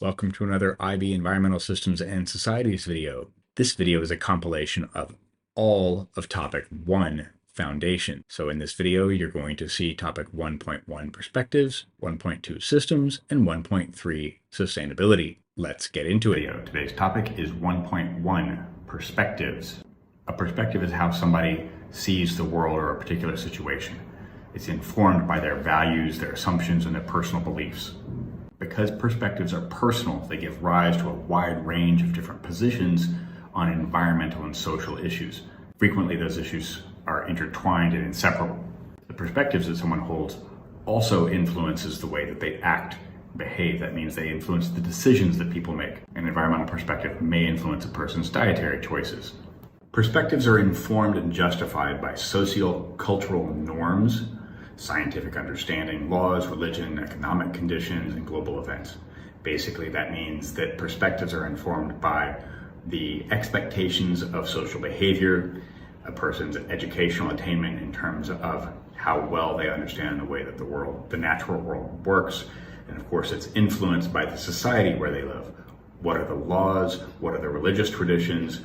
Welcome to another IB Environmental Systems and Societies video. This video is a compilation of all of topic 1, Foundation. So in this video, you're going to see topic 1.1 Perspectives, 1.2 Systems, and 1.3 Sustainability. Let's get into it. Today's topic is 1.1 Perspectives. A perspective is how somebody sees the world or a particular situation. It's informed by their values, their assumptions, and their personal beliefs. Because perspectives are personal, they give rise to a wide range of different positions on environmental and social issues. Frequently, those issues are intertwined and inseparable. The perspectives that someone holds also influences the way that they act, behave. That means they influence the decisions that people make. An environmental perspective may influence a person's dietary choices. Perspectives are informed and justified by socio-cultural norms, scientific understanding, laws, religion, economic conditions, and global events. Basically, that means that perspectives are informed by the expectations of social behavior, a person's educational attainment in terms of how well they understand the way that the natural world works, and of course it's influenced by the society where they live. What are the laws? What are the religious traditions?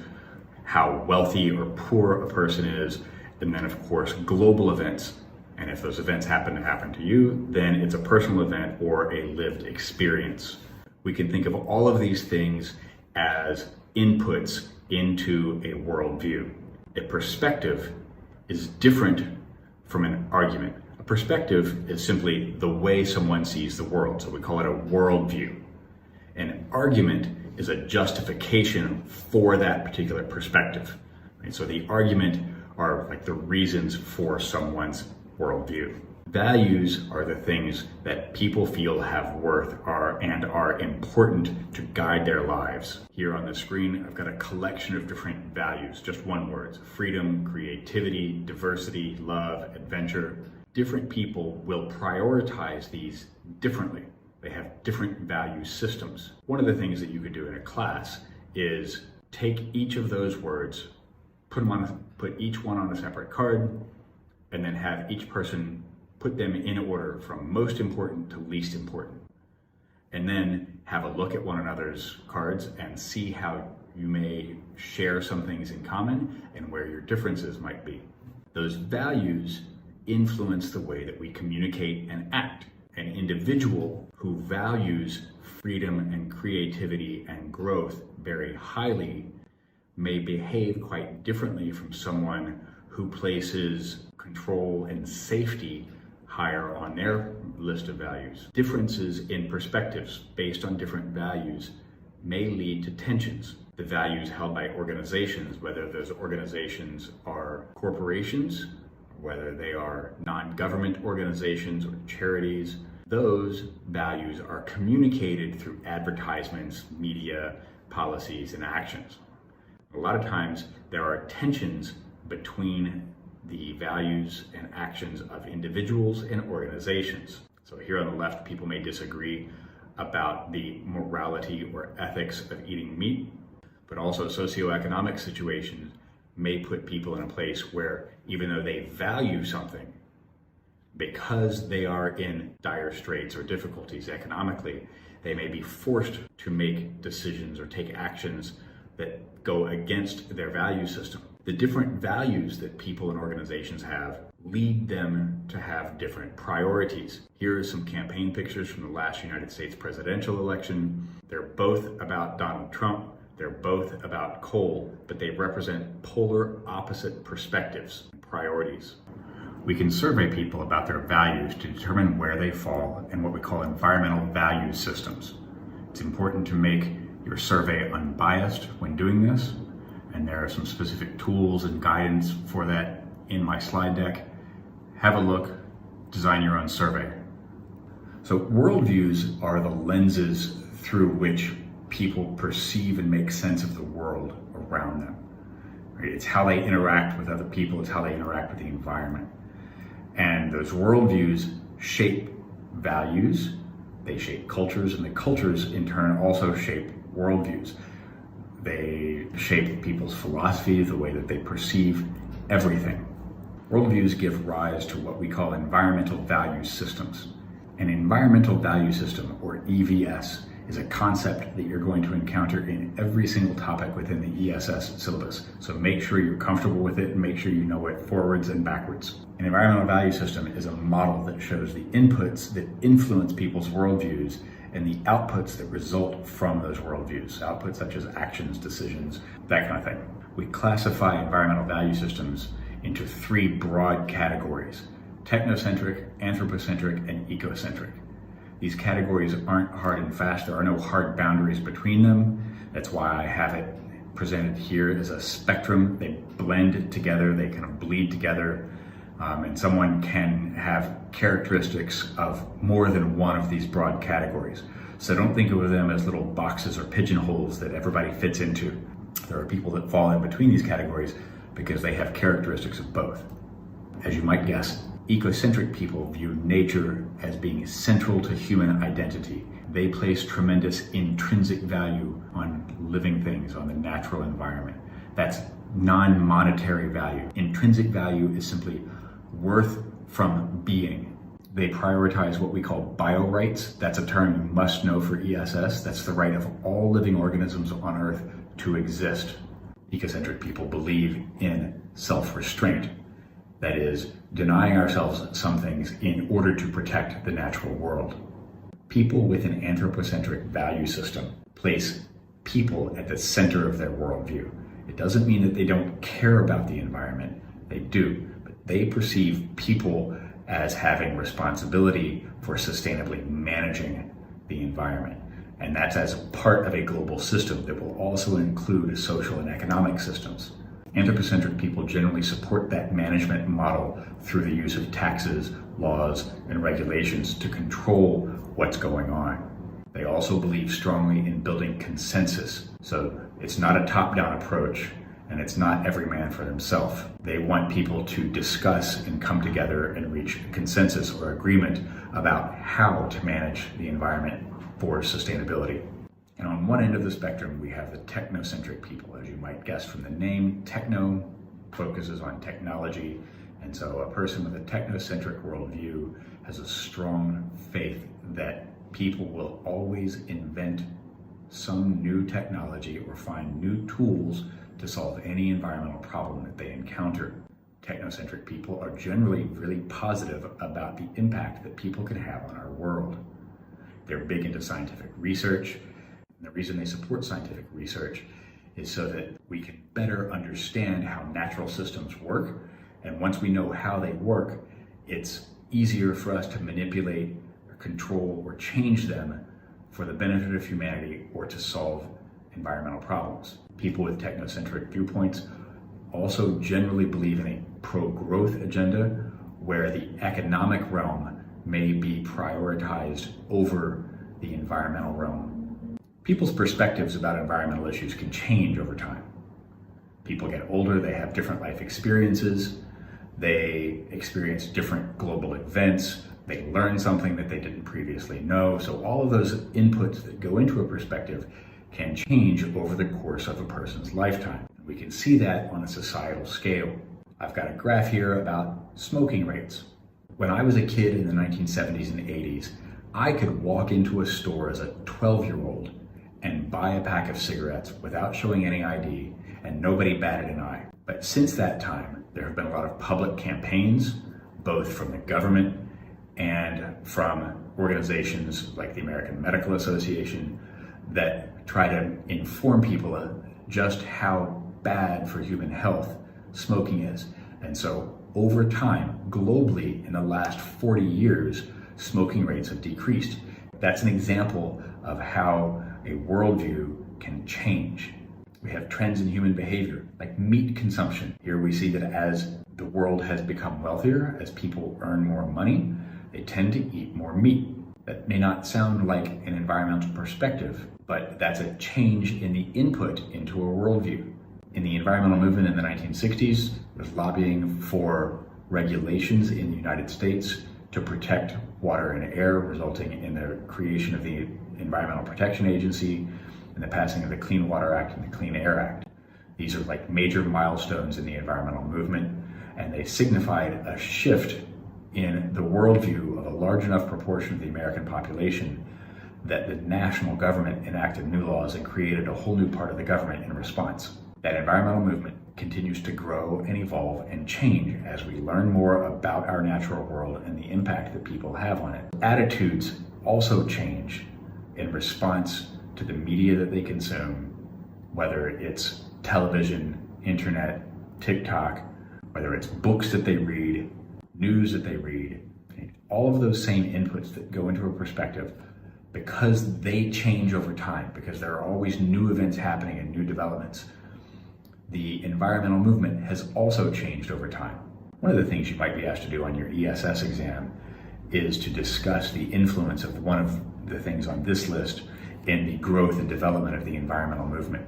How wealthy or poor a person is? And then of course global events. And if those events happen to you, then it's a personal event or a lived experience. We can think of all of these things as inputs into a worldview. A perspective is different from an argument. A perspective is simply the way someone sees the world, so we call it a worldview. An argument is a justification for that particular perspective. Right? So the argument are like the reasons for someone's worldview. Values are the things that people feel have worth and are important to guide their lives. Here on the screen, I've got a collection of different values, just one word: freedom, creativity, diversity, love, adventure. Different people will prioritize these differently. They have different value systems. One of the things that you could do in a class is take each of those words, put each one on a separate card, and then have each person put them in order from most important to least important. And then have a look at one another's cards and see how you may share some things in common and where your differences might be. Those values influence the way that we communicate and act. An individual who values freedom and creativity and growth very highly may behave quite differently from someone who places control and safety higher on their list of values. Differences in perspectives based on different values may lead to tensions. The values held by organizations, whether those organizations are corporations, whether they are non-government organizations or charities, those values are communicated through advertisements, media, policies, and actions. A lot of times there are tensions between the values and actions of individuals and organizations. So here on the left, people may disagree about the morality or ethics of eating meat, but also socioeconomic situations may put people in a place where even though they value something, because they are in dire straits or difficulties economically, they may be forced to make decisions or take actions that go against their value system. The different values that people and organizations have lead them to have different priorities. Here are some campaign pictures from the last United States presidential election. They're both about Donald Trump. They're both about coal, but they represent polar opposite perspectives and priorities. We can survey people about their values to determine where they fall in what we call environmental value systems. It's important to make your survey unbiased when doing this. And there are some specific tools and guidance for that in my slide deck. Have a look, design your own survey. So worldviews are the lenses through which people perceive and make sense of the world around them. Right? It's how they interact with other people, it's how they interact with the environment. And those worldviews shape values, they shape cultures, and the cultures in turn also shape worldviews. They shape people's philosophy, the way that they perceive everything. Worldviews give rise to what we call environmental value systems. An environmental value system, or EVS, is a concept that you're going to encounter in every single topic within the ESS syllabus. So make sure you're comfortable with it and make sure you know it forwards and backwards. An environmental value system is a model that shows the inputs that influence people's worldviews and the outputs that result from those worldviews. Outputs such as actions, decisions, that kind of thing. We classify environmental value systems into three broad categories: technocentric, anthropocentric, and ecocentric. These categories aren't hard and fast. There are no hard boundaries between them. That's why I have it presented here as a spectrum. They blend together, they kind of bleed together, and someone can have characteristics of more than one of these broad categories. So don't think of them as little boxes or pigeonholes that everybody fits into. There are people that fall in between these categories because they have characteristics of both. As you might guess, ecocentric people view nature as being central to human identity. They place tremendous intrinsic value on living things, on the natural environment. That's non-monetary value. Intrinsic value is simply worth from being. They prioritize what we call biorights. That's a term you must know for ESS. That's the right of all living organisms on Earth to exist. Ecocentric people believe in self-restraint. That is, denying ourselves some things in order to protect the natural world. People with an anthropocentric value system place people at the center of their worldview. It doesn't mean that they don't care about the environment. They do, but they perceive people as having responsibility for sustainably managing the environment. And that's as part of a global system that will also include social and economic systems. Anthropocentric people generally support that management model through the use of taxes, laws, and regulations to control what's going on. They also believe strongly in building consensus. So it's not a top-down approach, and it's not every man for himself. They want people to discuss and come together and reach consensus or agreement about how to manage the environment for sustainability. And on one end of the spectrum, we have the technocentric people. As you might guess from the name, techno focuses on technology. And so a person with a technocentric worldview has a strong faith that people will always invent some new technology or find new tools to solve any environmental problem that they encounter. Technocentric people are generally really positive about the impact that people can have on our world. They're big into scientific research. And the reason they support scientific research is so that we can better understand how natural systems work. And once we know how they work, it's easier for us to manipulate or control or change them for the benefit of humanity or to solve environmental problems. People with technocentric viewpoints also generally believe in a pro-growth agenda where the economic realm may be prioritized over the environmental realm. People's perspectives about environmental issues can change over time. People get older, they have different life experiences, they experience different global events, they learn something that they didn't previously know. So all of those inputs that go into a perspective can change over the course of a person's lifetime. We can see that on a societal scale. I've got a graph here about smoking rates. When I was a kid in the 1970s and 80s, I could walk into a store as a 12-year-old and buy a pack of cigarettes without showing any ID, and nobody batted an eye. But since that time, there have been a lot of public campaigns, both from the government and from organizations like the American Medical Association, that try to inform people just how bad for human health smoking is. And so over time, globally, in the last 40 years, smoking rates have decreased. That's an example of how a worldview can change. We have trends in human behavior, like meat consumption. Here we see that as the world has become wealthier, as people earn more money, they tend to eat more meat. That may not sound like an environmental perspective, but that's a change in the input into a worldview. In the environmental movement in the 1960s, there's lobbying for regulations in the United States to protect water and air, resulting in the creation of the Environmental Protection Agency and the passing of the Clean Water Act and the Clean Air Act. These are like major milestones in the environmental movement, and they signified a shift in the worldview of a large enough proportion of the American population that the national government enacted new laws and created a whole new part of the government in response. That environmental movement continues to grow and evolve and change as we learn more about our natural world and the impact that people have on it. Attitudes also change in response to the media that they consume, whether it's television, internet, TikTok, whether it's books that they read, news that they read, all of those same inputs that go into a perspective, because they change over time, because there are always new events happening and new developments. The environmental movement has also changed over time. One of the things you might be asked to do on your ESS exam is to discuss the influence of one of the things on this list in the growth and development of the environmental movement.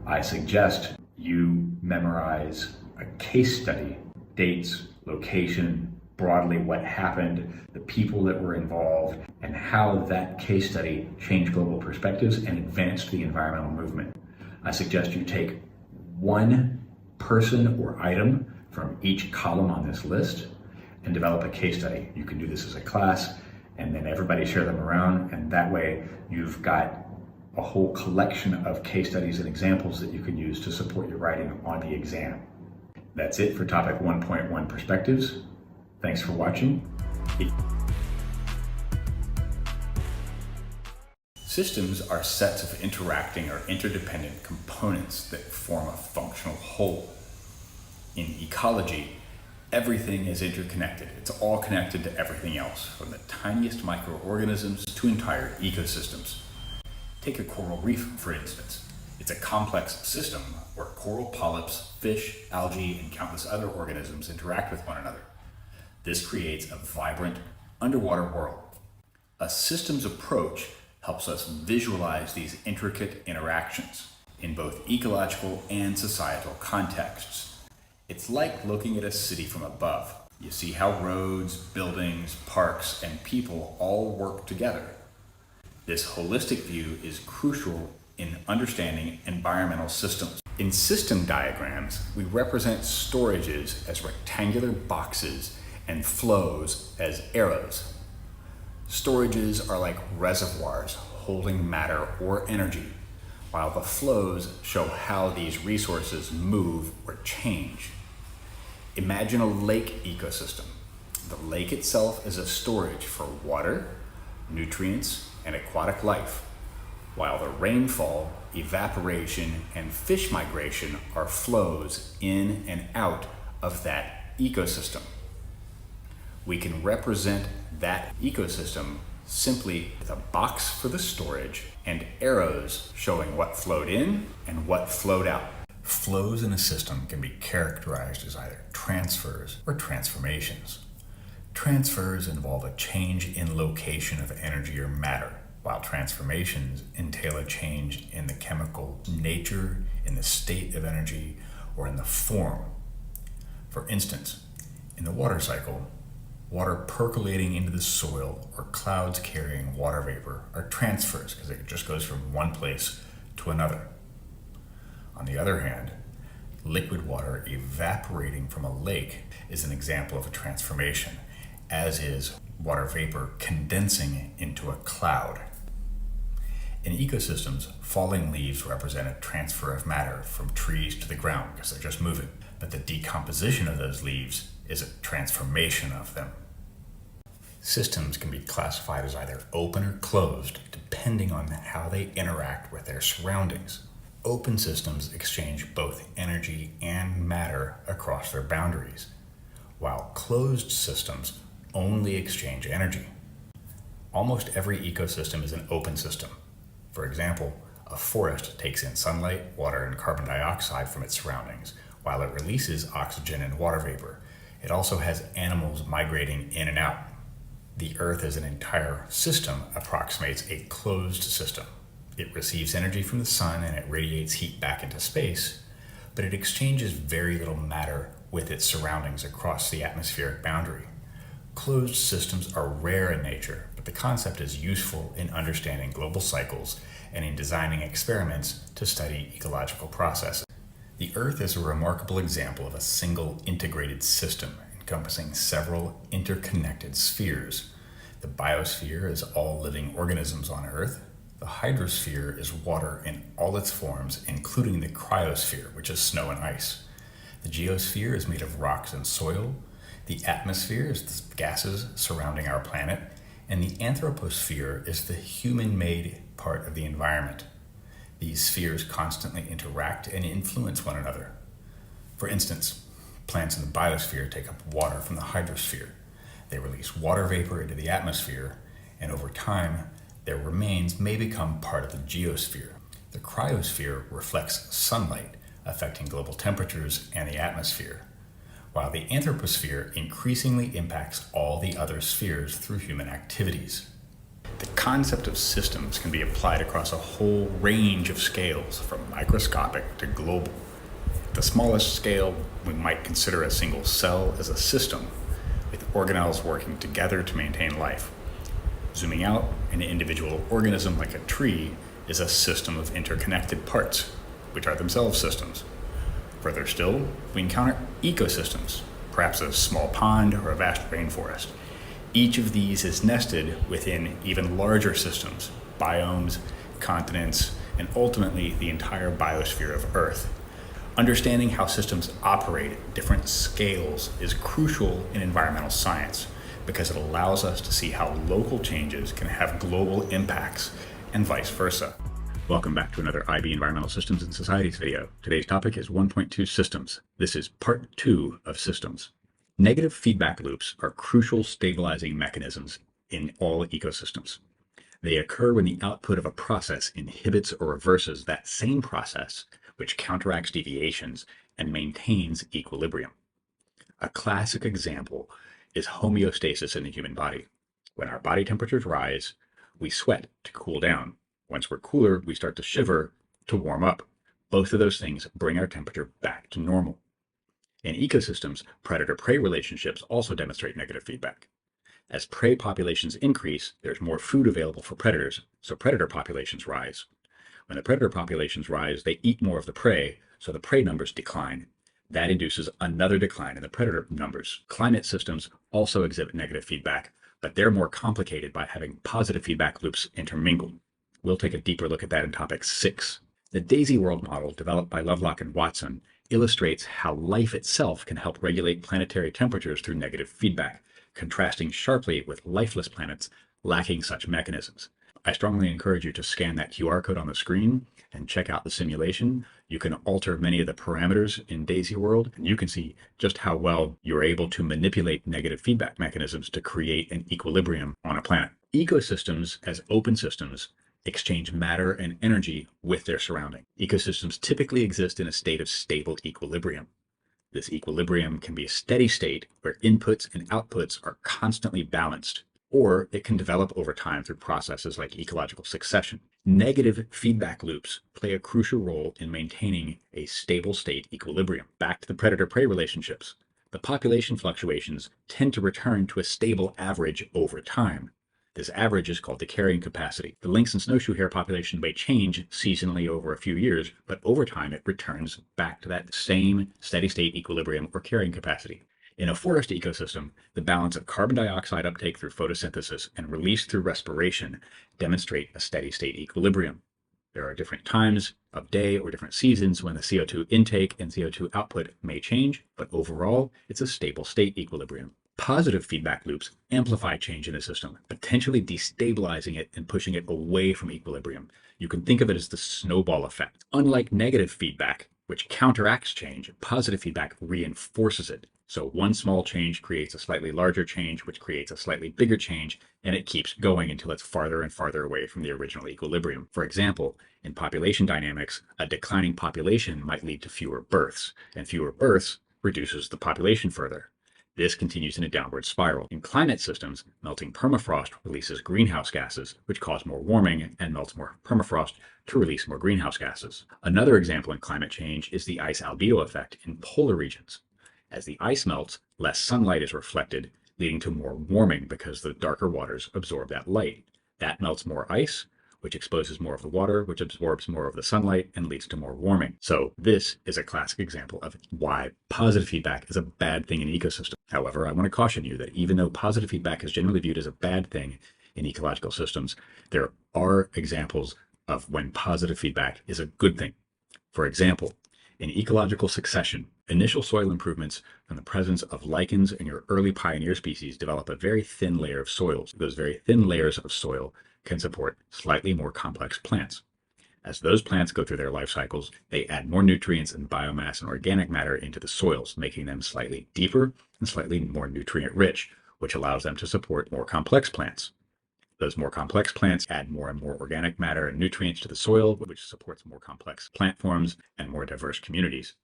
I suggest you memorize a case study, dates, location, broadly what happened, the people that were involved, and how that case study changed global perspectives and advanced the environmental movement. I suggest you take one person or item from each column on this list and develop a case study. You can do this as a class, and then everybody share them around, and that way you've got a whole collection of case studies and examples that you can use to support your writing on the exam. That's it for topic 1.1 perspectives. Thanks for watching. Systems are sets of interacting or interdependent components that form a functional whole. In ecology, everything is interconnected. It's all connected to everything else, from the tiniest microorganisms to entire ecosystems. Take a coral reef, for instance. It's a complex system where coral polyps, fish, algae, and countless other organisms interact with one another. This creates a vibrant underwater world. A systems approach helps us visualize these intricate interactions in both ecological and societal contexts. It's like looking at a city from above. You see how roads, buildings, parks, and people all work together. This holistic view is crucial in understanding environmental systems. In system diagrams, we represent storages as rectangular boxes and flows as arrows. Storages are like reservoirs holding matter or energy, while the flows show how these resources move or change. Imagine a lake ecosystem. The lake itself is a storage for water, nutrients, and aquatic life, while the rainfall, evaporation, and fish migration are flows in and out of that ecosystem. We can represent that ecosystem simply with a box for the storage and arrows showing what flowed in and what flowed out. Flows in a system can be characterized as either transfers or transformations. Transfers involve a change in location of energy or matter, while transformations entail a change in the chemical nature, in the state of energy, or in the form. For instance, in the water cycle, water percolating into the soil or clouds carrying water vapor are transfers because it just goes from one place to another. On the other hand, liquid water evaporating from a lake is an example of a transformation, as is water vapor condensing into a cloud. In ecosystems, falling leaves represent a transfer of matter from trees to the ground because they're just moving, but the decomposition of those leaves is a transformation of them. Systems can be classified as either open or closed, depending on how they interact with their surroundings. Open systems exchange both energy and matter across their boundaries, while closed systems only exchange energy. Almost every ecosystem is an open system. For example, a forest takes in sunlight, water, and carbon dioxide from its surroundings, while it releases oxygen and water vapor. It also has animals migrating in and out. The Earth as an entire system approximates a closed system. It receives energy from the sun and it radiates heat back into space, but it exchanges very little matter with its surroundings across the atmospheric boundary. Closed systems are rare in nature, but the concept is useful in understanding global cycles and in designing experiments to study ecological processes. The Earth is a remarkable example of a single integrated system encompassing several interconnected spheres. The The biosphere is all living organisms on Earth. The hydrosphere is water in all its forms, including the cryosphere, which is snow and ice. The geosphere is made of rocks and soil. The atmosphere is the gases surrounding our planet. And the anthroposphere is the human-made part of the environment. These spheres constantly interact and influence one another. For instance, plants in the biosphere take up water from the hydrosphere. They release water vapor into the atmosphere, and over time, their remains may become part of the geosphere. The cryosphere reflects sunlight, affecting global temperatures and the atmosphere, while the anthroposphere increasingly impacts all the other spheres through human activities. The concept of systems can be applied across a whole range of scales, from microscopic to global. At the smallest scale, we might consider a single cell as a system, with organelles working together to maintain life. Zooming out, an individual organism like a tree is a system of interconnected parts, which are themselves systems. Further still, we encounter ecosystems, perhaps a small pond or a vast rainforest. Each of these is nested within even larger systems, biomes, continents, and ultimately the entire biosphere of Earth. Understanding how systems operate at different scales is crucial in environmental science because it allows us to see how local changes can have global impacts and vice versa. Welcome back to another IB Environmental Systems and Societies video. Today's topic is 1.2 Systems. This is part 2 of Systems. Negative feedback loops are crucial stabilizing mechanisms in all ecosystems. They occur when the output of a process inhibits or reverses that same process, which counteracts deviations and maintains equilibrium. A classic example is homeostasis in the human body. When our body temperatures rise, we sweat to cool down. Once we're cooler, we start to shiver to warm up. Both of those things bring our temperature back to normal. In ecosystems, predator-prey relationships also demonstrate negative feedback. As prey populations increase, there's more food available for predators, so predator populations rise. When the predator populations rise, they eat more of the prey, so the prey numbers decline. That induces another decline in the predator numbers. Climate systems also exhibit negative feedback, but they're more complicated by having positive feedback loops intermingled. We'll take a deeper look at that in topic 6. The Daisy World model, developed by Lovelock and Watson, illustrates how life itself can help regulate planetary temperatures through negative feedback, contrasting sharply with lifeless planets lacking such mechanisms. I strongly encourage you to scan that QR code on the screen and check out the simulation. You can alter many of the parameters in Daisy World, and you can see just how well you're able to manipulate negative feedback mechanisms to create an equilibrium on a planet. Ecosystems, as open systems, exchange matter and energy with their surrounding. Ecosystems typically exist in a state of stable equilibrium. This equilibrium can be a steady state where inputs and outputs are constantly balanced, or it can develop over time through processes like ecological succession. Negative feedback loops play a crucial role in maintaining a stable state equilibrium. Back to the predator-prey relationships. The population fluctuations tend to return to a stable average over time. This average is called the carrying capacity. The lynx and snowshoe hare population may change seasonally over a few years, but over time it returns back to that same steady state equilibrium or carrying capacity. In a forest ecosystem, the balance of carbon dioxide uptake through photosynthesis and release through respiration demonstrate a steady state equilibrium. There are different times of day or different seasons when the CO2 intake and CO2 output may change, but overall, it's a stable state equilibrium. Positive feedback loops amplify change in a system, potentially destabilizing it and pushing it away from equilibrium. You can think of it as the snowball effect. Unlike negative feedback, which counteracts change, positive feedback reinforces it. So one small change creates a slightly larger change, which creates a slightly bigger change, and it keeps going until it's farther and farther away from the original equilibrium. For example, in population dynamics, a declining population might lead to fewer births, and fewer births reduces the population further. This continues in a downward spiral. In climate systems, melting permafrost releases greenhouse gases, which cause more warming, and melts more permafrost to release more greenhouse gases. Another example in climate change is the ice albedo effect in polar regions. As the ice melts, less sunlight is reflected, leading to more warming because the darker waters absorb that light. That melts more ice, which exposes more of the water, which absorbs more of the sunlight and leads to more warming. So this is a classic example of why positive feedback is a bad thing in ecosystems. However, I want to caution you that even though positive feedback is generally viewed as a bad thing in ecological systems, there are examples of when positive feedback is a good thing. For example, in ecological succession, initial soil improvements from the presence of lichens in your early pioneer species develop a very thin layer of soils. Those very thin layers of soil can support slightly more complex plants. As those plants go through their life cycles, they add more nutrients and biomass and organic matter into the soils, making them slightly deeper and slightly more nutrient rich, which allows them to support more complex plants. Those more complex plants add more and more organic matter and nutrients to the soil, which supports more complex plant forms and more diverse communities.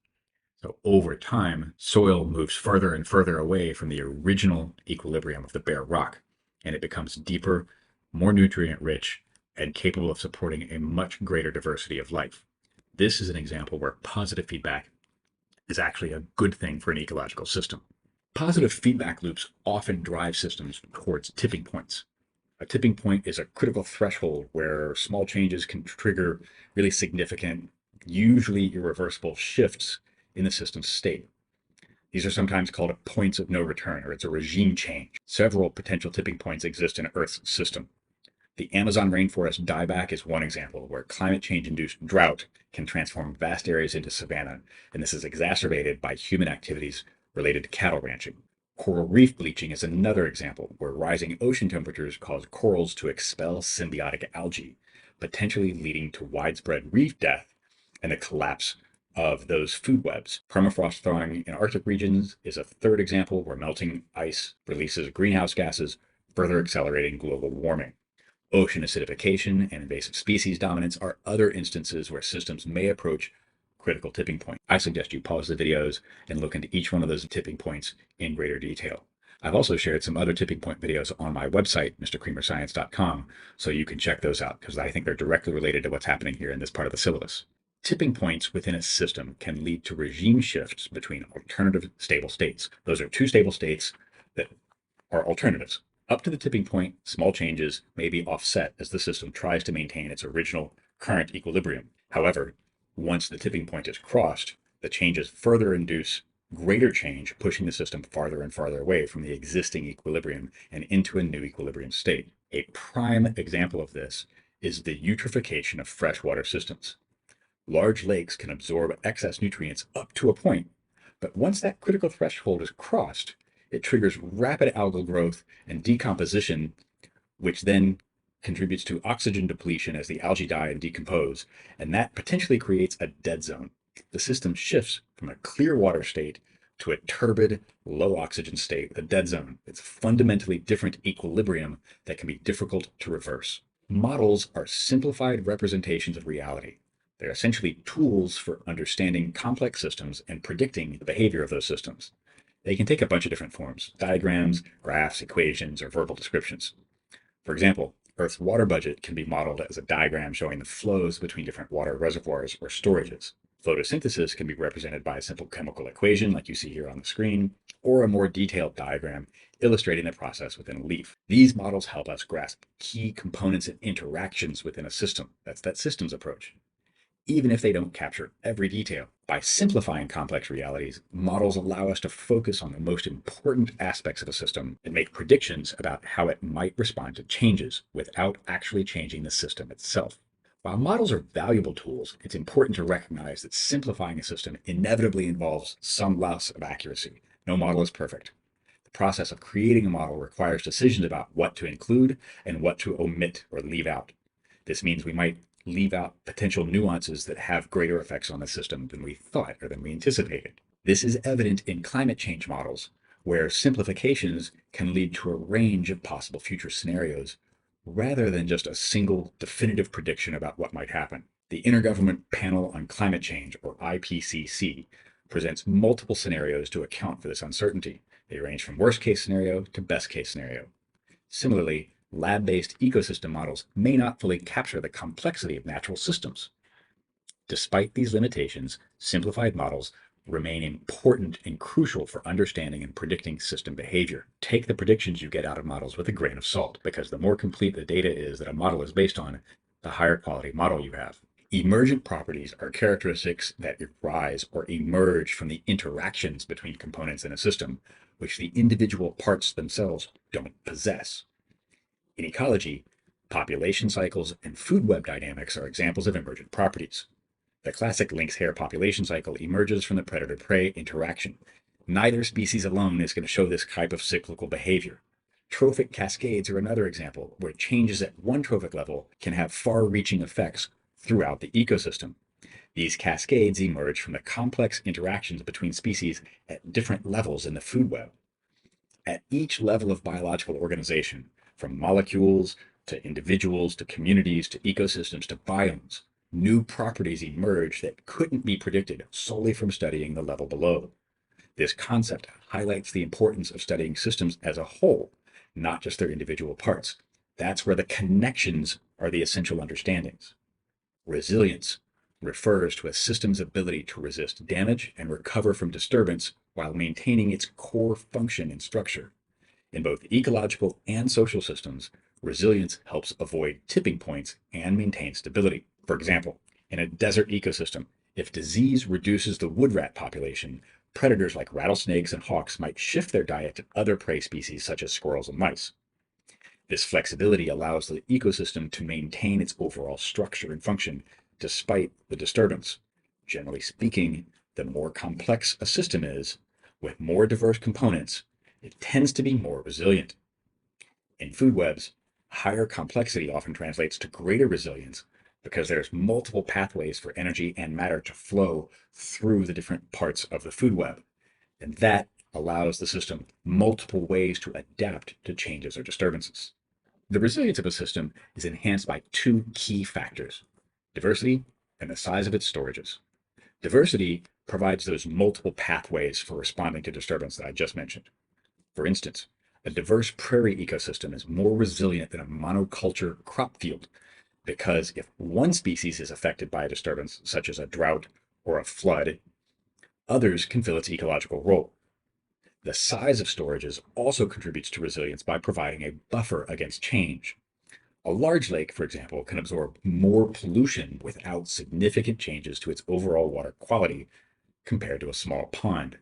So over time, soil moves further and further away from the original equilibrium of the bare rock, and it becomes deeper, more nutrient rich, and capable of supporting a much greater diversity of life. This is an example where positive feedback is actually a good thing for an ecological system. Positive feedback loops often drive systems towards tipping points. A tipping point is a critical threshold where small changes can trigger really significant, usually irreversible shifts in the system's state. These are sometimes called points of no return, or it's a regime change. Several potential tipping points exist in Earth's system. The Amazon rainforest dieback is one example where climate change-induced drought can transform vast areas into savanna, and this is exacerbated by human activities related to cattle ranching. Coral reef bleaching is another example where rising ocean temperatures cause corals to expel symbiotic algae, potentially leading to widespread reef death and the collapse of those food webs. Permafrost thawing in Arctic regions is a third example where melting ice releases greenhouse gases, further accelerating global warming. Ocean acidification and invasive species dominance are other instances where systems may approach critical tipping point. I suggest you pause the videos and look into each one of those tipping points in greater detail. I've also shared some other tipping point videos on my website, mrcreamerscience.com, so you can check those out because I think they're directly related to what's happening here in this part of the syllabus. Tipping points within a system can lead to regime shifts between alternative stable states. Those are two stable states that are alternatives. Up to the tipping point, small changes may be offset as the system tries to maintain its original current equilibrium. However, once the tipping point is crossed, the changes further induce greater change, pushing the system farther and farther away from the existing equilibrium and into a new equilibrium state. A prime example of this is the eutrophication of freshwater systems. Large lakes can absorb excess nutrients up to a point, but once that critical threshold is crossed, it triggers rapid algal growth and decomposition, which then contributes to oxygen depletion as the algae die and decompose, and that potentially creates a dead zone. The system shifts from a clear water state to a turbid, low oxygen state, the dead zone. It's a fundamentally different equilibrium that can be difficult to reverse. Models are simplified representations of reality. They're essentially tools for understanding complex systems and predicting the behavior of those systems. They can take a bunch of different forms: diagrams, graphs, equations, or verbal descriptions. For example, Earth's water budget can be modeled as a diagram showing the flows between different water reservoirs or storages. Photosynthesis can be represented by a simple chemical equation like you see here on the screen, or a more detailed diagram illustrating the process within a leaf. These models help us grasp key components and interactions within a system. That's that systems approach, even if they don't capture every detail. By simplifying complex realities, models allow us to focus on the most important aspects of a system and make predictions about how it might respond to changes without actually changing the system itself. While models are valuable tools, it's important to recognize that simplifying a system inevitably involves some loss of accuracy. No model is perfect. The process of creating a model requires decisions about what to include and what to omit or leave out. This means we might leave out potential nuances that have greater effects on the system than we thought or than we anticipated. This is evident in climate change models, where simplifications can lead to a range of possible future scenarios rather than just a single definitive prediction about what might happen. The Intergovernmental Panel on Climate Change, or IPCC, presents multiple scenarios to account for this uncertainty. They range from worst case scenario to best case scenario. Similarly, lab-based ecosystem models may not fully capture the complexity of natural systems. Despite these limitations, simplified models remain important and crucial for understanding and predicting system behavior. Take the predictions you get out of models with a grain of salt, because the more complete the data is that a model is based on, the higher quality model you have. Emergent properties are characteristics that arise or emerge from the interactions between components in a system, which the individual parts themselves don't possess. In ecology, population cycles and food web dynamics are examples of emergent properties. The classic lynx hare population cycle emerges from the predator-prey interaction. Neither species alone is going to show this type of cyclical behavior. Trophic cascades are another example, where changes at one trophic level can have far-reaching effects throughout the ecosystem. These cascades emerge from the complex interactions between species at different levels in the food web. At each level of biological organization, from molecules to individuals to communities to ecosystems to biomes, new properties emerge that couldn't be predicted solely from studying the level below. This concept highlights the importance of studying systems as a whole, not just their individual parts. That's where the connections are the essential understandings. Resilience refers to a system's ability to resist damage and recover from disturbance while maintaining its core function and structure. In both ecological and social systems, resilience helps avoid tipping points and maintain stability. For example, in a desert ecosystem, if disease reduces the wood rat population, predators like rattlesnakes and hawks might shift their diet to other prey species such as squirrels and mice. This flexibility allows the ecosystem to maintain its overall structure and function despite the disturbance. Generally speaking, the more complex a system is, with more diverse components, it tends to be more resilient. In food webs, higher complexity often translates to greater resilience because there's multiple pathways for energy and matter to flow through the different parts of the food web. And that allows the system multiple ways to adapt to changes or disturbances. The resilience of a system is enhanced by two key factors: diversity and the size of its storages. Diversity provides those multiple pathways for responding to disturbance that I just mentioned. For instance, a diverse prairie ecosystem is more resilient than a monoculture crop field because if one species is affected by a disturbance, such as a drought or a flood, others can fill its ecological role. The size of storages also contributes to resilience by providing a buffer against change. A large lake, for example, can absorb more pollution without significant changes to its overall water quality compared to a small pond.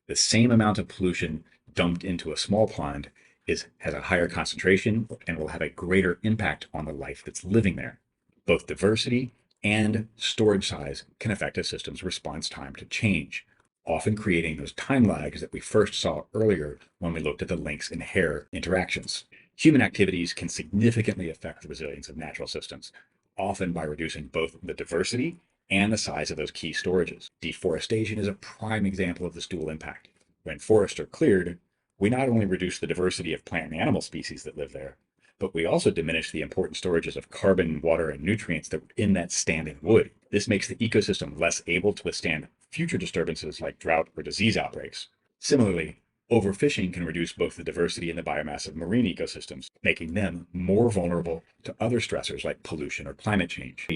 The same amount of pollution dumped into a small pond has a higher concentration and will have a greater impact on the life that's living there. Both diversity and storage size can affect a system's response time to change, often creating those time lags that we first saw earlier when we looked at the lynx and hare interactions. Human activities can significantly affect the resilience of natural systems, often by reducing both the diversity and the size of those key storages. Deforestation is a prime example of this dual impact. When forests are cleared, we not only reduce the diversity of plant and animal species that live there, but we also diminish the important storages of carbon, water, and nutrients that were in that standing wood. This makes the ecosystem less able to withstand future disturbances like drought or disease outbreaks. Similarly, overfishing can reduce both the diversity and the biomass of marine ecosystems, making them more vulnerable to other stressors like pollution or climate change.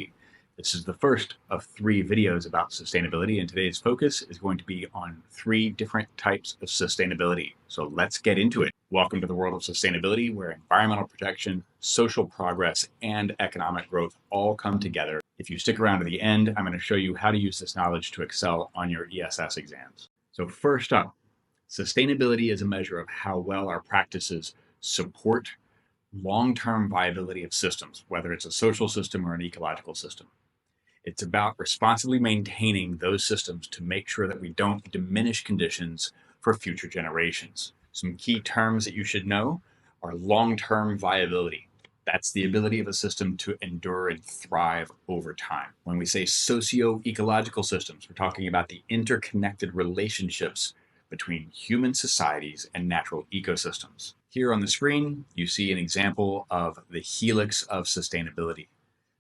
This is the first of 3 videos about sustainability, and today's focus is going to be on 3 different types of sustainability. So let's get into it. Welcome to the world of sustainability, where environmental protection, social progress, and economic growth all come together. If you stick around to the end, I'm going to show you how to use this knowledge to excel on your ESS exams. So first up, sustainability is a measure of how well our practices support long-term viability of systems, whether it's a social system or an ecological system. It's about responsibly maintaining those systems to make sure that we don't diminish conditions for future generations. Some key terms that you should know are long-term viability. That's the ability of a system to endure and thrive over time. When we say socio-ecological systems, we're talking about the interconnected relationships between human societies and natural ecosystems. Here on the screen, you see an example of the helix of sustainability.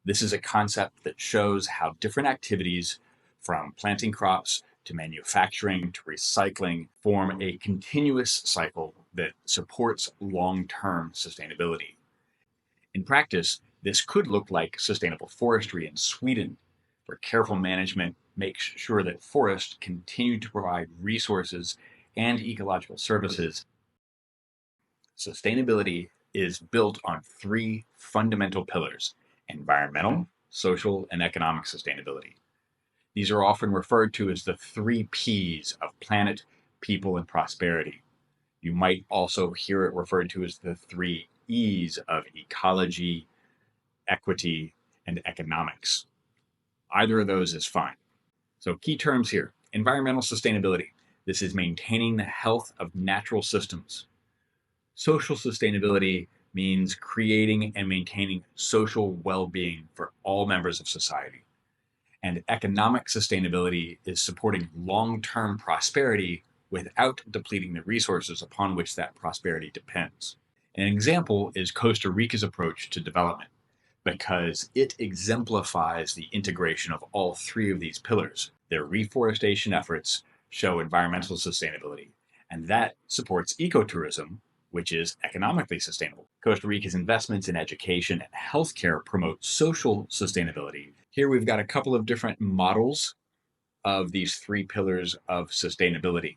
This is a concept that shows how different activities, from planting crops to manufacturing to recycling, form a continuous cycle that supports long-term sustainability. In practice, this could look like sustainable forestry in Sweden, where careful management makes sure that forests continue to provide resources and ecological services. Sustainability is built on 3 fundamental pillars: environmental, social, and economic sustainability. These are often referred to as the 3 Ps of planet, people, and prosperity. You might also hear it referred to as the 3 E's of ecology, equity, and economics. Either of those is fine. So key terms here: environmental sustainability. This is maintaining the health of natural systems. Social sustainability means creating and maintaining social well-being for all members of society. And economic sustainability is supporting long-term prosperity without depleting the resources upon which that prosperity depends. An example is Costa Rica's approach to development, because it exemplifies the integration of all 3 of these pillars. Their reforestation efforts show environmental sustainability, and that supports ecotourism, which is economically sustainable. Costa Rica's investments in education and healthcare promote social sustainability. Here we've got a couple of different models of these 3 pillars of sustainability.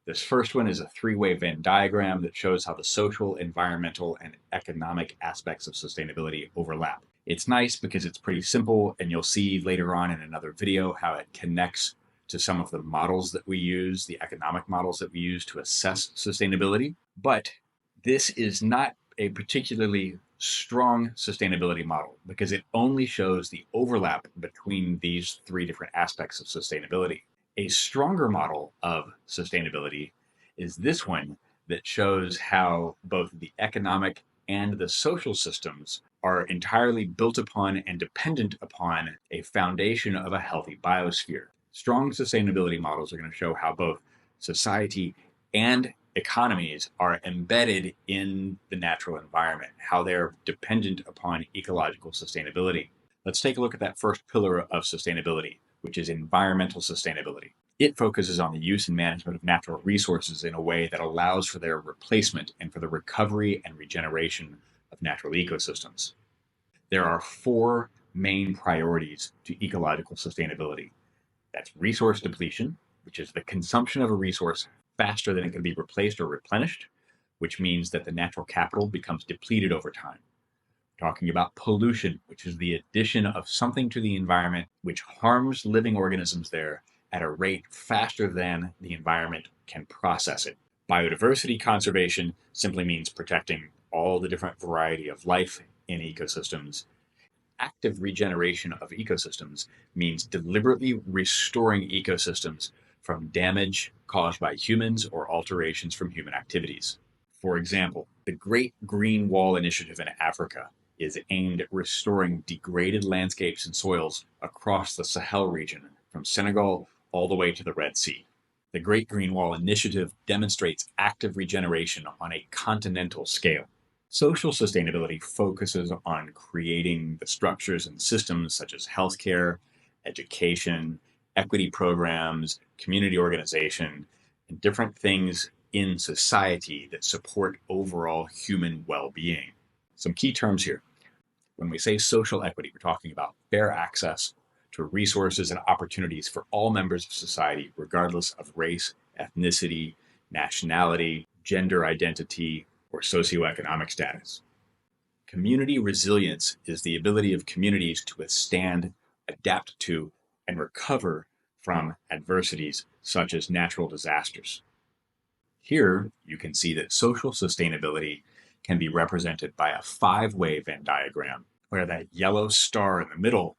This first one is a 3-way Venn diagram that shows how the social, environmental, and economic aspects of sustainability overlap. It's nice because it's pretty simple, and you'll see later on in another video how it connects to some of the models that we use, the economic models that we use to assess sustainability. But this is not a particularly strong sustainability model because it only shows the overlap between these 3 different aspects of sustainability. A stronger model of sustainability is this one that shows how both the economic and the social systems are entirely built upon and dependent upon a foundation of a healthy biosphere. Strong sustainability models are going to show how both society and economies are embedded in the natural environment, how they're dependent upon ecological sustainability. Let's take a look at that first pillar of sustainability, which is environmental sustainability. It focuses on the use and management of natural resources in a way that allows for their replacement and for the recovery and regeneration of natural ecosystems. There are 4 main priorities to ecological sustainability. That's resource depletion, which is the consumption of a resource faster than it can be replaced or replenished, which means that the natural capital becomes depleted over time. We're talking about pollution, which is the addition of something to the environment which harms living organisms there at a rate faster than the environment can process it. Biodiversity conservation simply means protecting all the different variety of life in ecosystems. Active regeneration of ecosystems means deliberately restoring ecosystems from damage caused by humans or alterations from human activities. For example, the Great Green Wall Initiative in Africa is aimed at restoring degraded landscapes and soils across the Sahel region, from Senegal all the way to the Red Sea. The Great Green Wall Initiative demonstrates active regeneration on a continental scale. Social sustainability focuses on creating the structures and systems such as healthcare, education, equity programs, community organization, and different things in society that support overall human well-being. Some key terms here. When we say social equity, we're talking about fair access to resources and opportunities for all members of society, regardless of race, ethnicity, nationality, gender identity, or socioeconomic status. Community resilience is the ability of communities to withstand, adapt to, and recover from adversities such as natural disasters. Here, you can see that social sustainability can be represented by a 5-way Venn diagram, where that yellow star in the middle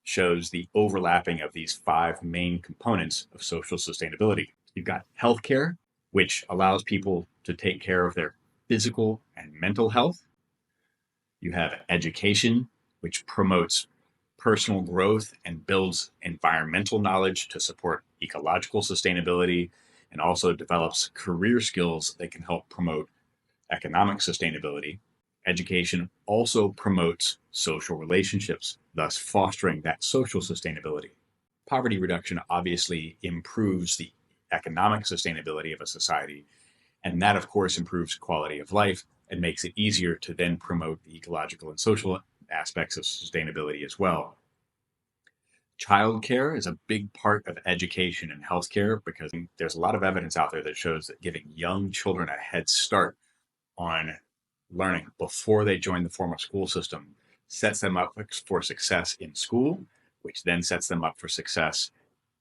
shows the overlapping of these 5 main components of social sustainability. You've got healthcare, which allows people to take care of their physical and mental health. You have education, which promotes personal growth and builds environmental knowledge to support ecological sustainability, and also develops career skills that can help promote economic sustainability. Education also promotes social relationships, thus fostering that social sustainability. Poverty reduction obviously improves the economic sustainability of a society, and that, of course, improves quality of life and makes it easier to then promote the ecological and social aspects of sustainability as well. Childcare is a big part of education and healthcare because there's a lot of evidence out there that shows that giving young children a head start on learning before they join the formal school system sets them up for success in school, which then sets them up for success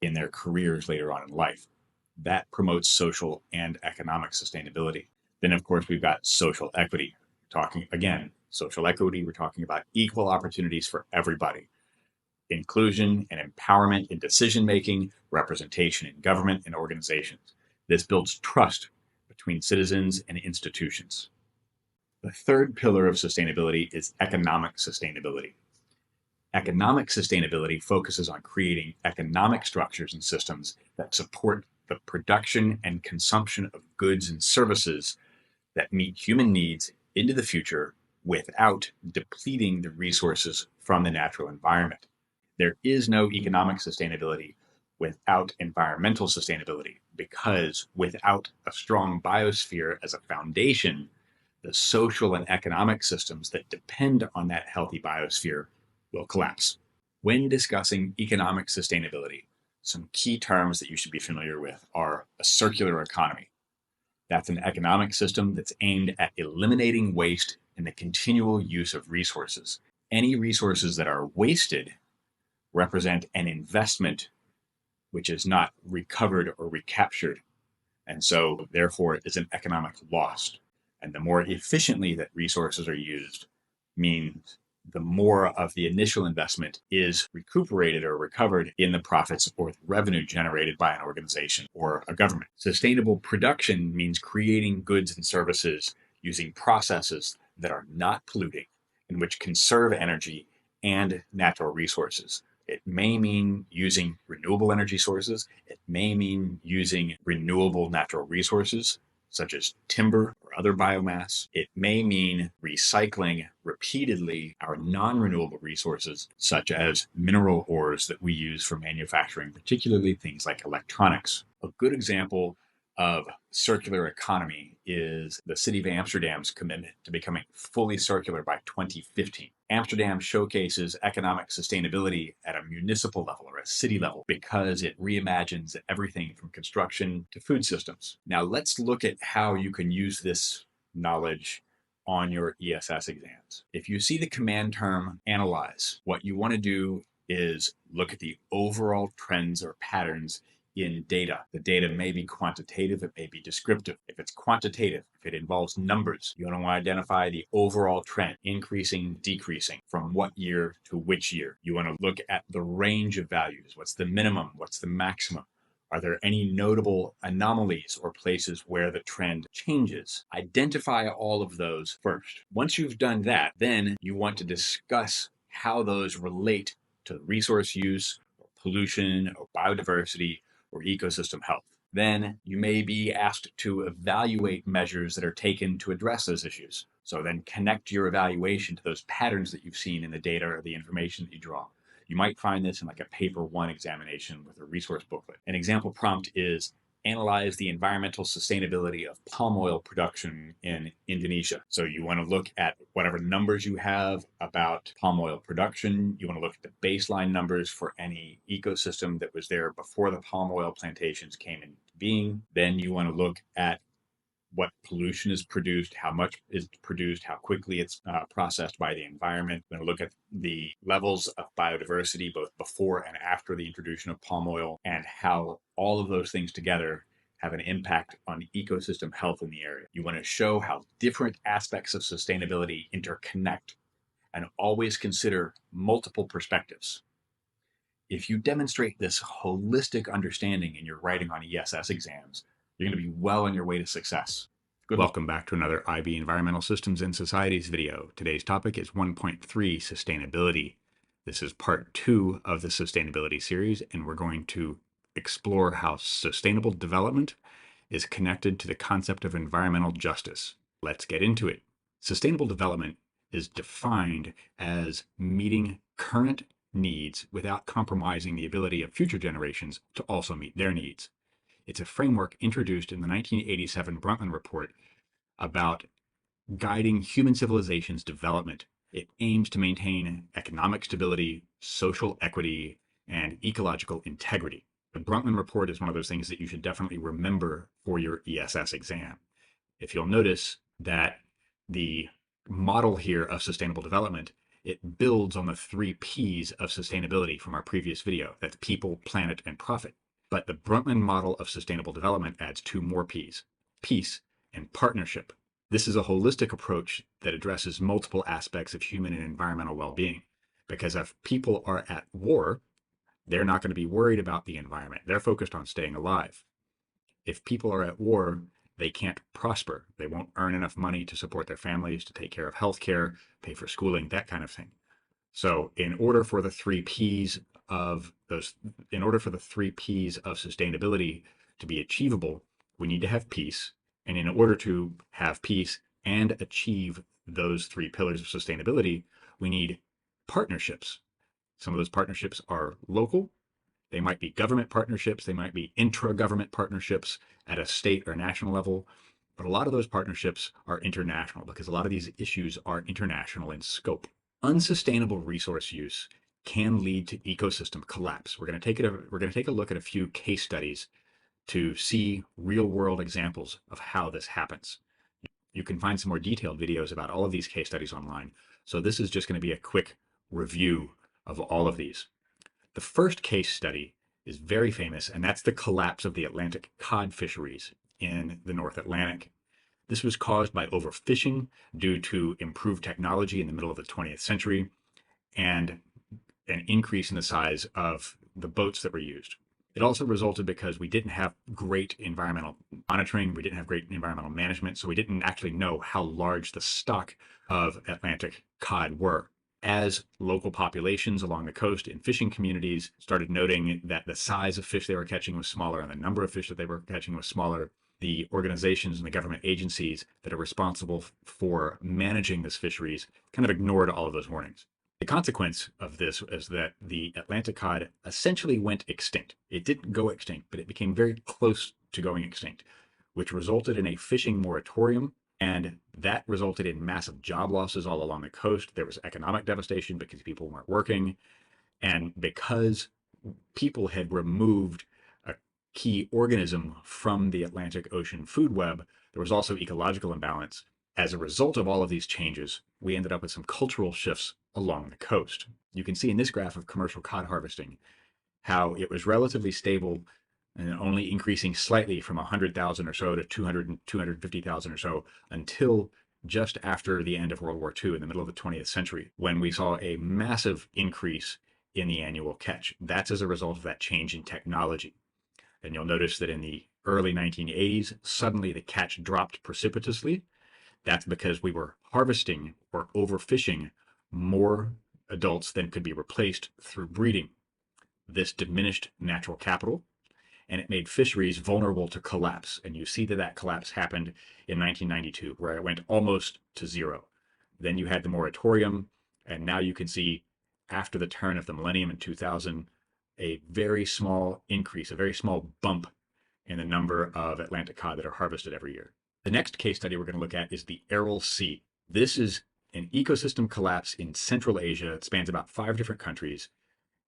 in their careers later on in life. That promotes social and economic sustainability. Then, of course, we've got social equity. Talking again, social equity, we're talking about equal opportunities for everybody, inclusion and empowerment in decision making, representation in government and organizations. This builds trust between citizens and institutions. The third pillar of sustainability is economic sustainability. Economic sustainability focuses on creating economic structures and systems that support the production and consumption of goods and services that meet human needs into the future without depleting the resources from the natural environment. There is no economic sustainability without environmental sustainability, because without a strong biosphere as a foundation, the social and economic systems that depend on that healthy biosphere will collapse. When discussing economic sustainability, some key terms that you should be familiar with are a circular economy. That's an economic system that's aimed at eliminating waste and the continual use of resources. Any resources that are wasted represent an investment which is not recovered or recaptured, and so therefore is an economic loss. And the more efficiently that resources are used means the more of the initial investment is recuperated or recovered in the profits or the revenue generated by an organization or a government. Sustainable production means creating goods and services using processes that are not polluting and which conserve energy and natural resources. It may mean using renewable energy sources. It may mean using renewable natural resources, such as timber or other biomass. It may mean recycling repeatedly our non-renewable resources, such as mineral ores that we use for manufacturing, particularly things like electronics. A good example of circular economy is the City of Amsterdam's commitment to becoming fully circular by 2015. Amsterdam showcases economic sustainability at a municipal level or a city level because it reimagines everything from construction to food systems. Now let's look at how you can use this knowledge on your ESS exams. If you see the command term analyze, what you want to do is look at the overall trends or patterns in data. The data may be quantitative, it may be descriptive. If it's quantitative, if it involves numbers, you want to identify the overall trend, increasing, decreasing, from what year to which year. You want to look at the range of values. What's the minimum? What's the maximum? Are there any notable anomalies or places where the trend changes? Identify all of those first. Once you've done that, then you want to discuss how those relate to resource use, or pollution, or biodiversity, or ecosystem health. Then you may be asked to evaluate measures that are taken to address those issues. So then connect your evaluation to those patterns that you've seen in the data or the information that you draw. You might find this in like a paper 1 examination with a resource booklet. An example prompt is analyze the environmental sustainability of palm oil production in Indonesia. So you want to look at whatever numbers you have about palm oil production. You want to look at the baseline numbers for any ecosystem that was there before the palm oil plantations came into being. Then you want to look at what pollution is produced, how much is produced, how quickly it's processed by the environment. We're going to look at the levels of biodiversity both before and after the introduction of palm oil, and how all of those things together have an impact on ecosystem health in the area. You want to show how different aspects of sustainability interconnect and always consider multiple perspectives. If you demonstrate this holistic understanding in your writing on ESS exams, you're going to be well on your way to success. Welcome back to another IB Environmental Systems and Societies video. Today's topic is 1.3 Sustainability. This is part 2 of the sustainability series, and we're going to explore how sustainable development is connected to the concept of environmental justice. Let's get into it. Sustainable development is defined as meeting current needs without compromising the ability of future generations to also meet their needs. It's a framework introduced in the 1987 Brundtland Report about guiding human civilization's development. It aims to maintain economic stability, social equity, and ecological integrity. The Brundtland Report is one of those things that you should definitely remember for your ESS exam. If you'll notice that the model here of sustainable development, it builds on the 3 P's of sustainability from our previous video. That's people, planet, and profit. But the Brundtland model of sustainable development adds 2 more P's: peace and partnership. This is a holistic approach that addresses multiple aspects of human and environmental well-being, because if people are at war, they're not going to be worried about the environment. They're focused on staying alive. If people are at war, they can't prosper. They won't earn enough money to support their families, to take care of healthcare, pay for schooling, that kind of thing. So in order for the three P's of sustainability to be achievable, we need to have peace. And in order to have peace and achieve those three pillars of sustainability, we need partnerships. Some of those partnerships are local. They might be government partnerships. They might be intra-government partnerships at a state or national level. But a lot of those partnerships are international, because a lot of these issues are international in scope. Unsustainable resource use can lead to ecosystem collapse. We're going to take a look at a few case studies to see real-world examples of how this happens. You can find some more detailed videos about all of these case studies online. So this is just going to be a quick review of all of these. The first case study is very famous, and that's the collapse of the Atlantic cod fisheries in the North Atlantic. This was caused by overfishing due to improved technology in the middle of the 20th century and an increase in the size of the boats that were used. It also resulted because we didn't have great environmental monitoring, we didn't have great environmental management, so we didn't actually know how large the stock of Atlantic cod were. As local populations along the coast and fishing communities started noting that the size of fish they were catching was smaller and the number of fish that they were catching was smaller, the organizations and the government agencies that are responsible for managing this fisheries kind of ignored all of those warnings. The consequence of this is that the Atlantic cod essentially went extinct. It didn't go extinct, but it became very close to going extinct, which resulted in a fishing moratorium. And that resulted in massive job losses all along the coast. There was economic devastation because people weren't working. And because people had removed a key organism from the Atlantic Ocean food web, there was also ecological imbalance. As a result of all of these changes, we ended up with some cultural shifts along the coast. You can see in this graph of commercial cod harvesting how it was relatively stable and only increasing slightly from 100,000 or so to 200 and 250,000 or so until just after the end of World War II in the middle of the 20th century, when we saw a massive increase in the annual catch. That's as a result of that change in technology. And you'll notice that in the early 1980s, suddenly the catch dropped precipitously. That's because we were harvesting or overfishing more adults than could be replaced through breeding. This diminished natural capital, and it made fisheries vulnerable to collapse. And you see that that collapse happened in 1992, where it went almost to zero. Then you had the moratorium, and now you can see after the turn of the millennium in 2000, a very small increase, a very small bump in the number of Atlantic cod that are harvested every year. The next case study we're going to look at is the Aral Sea. This is an ecosystem collapse in Central Asia. It spans about 5 different countries.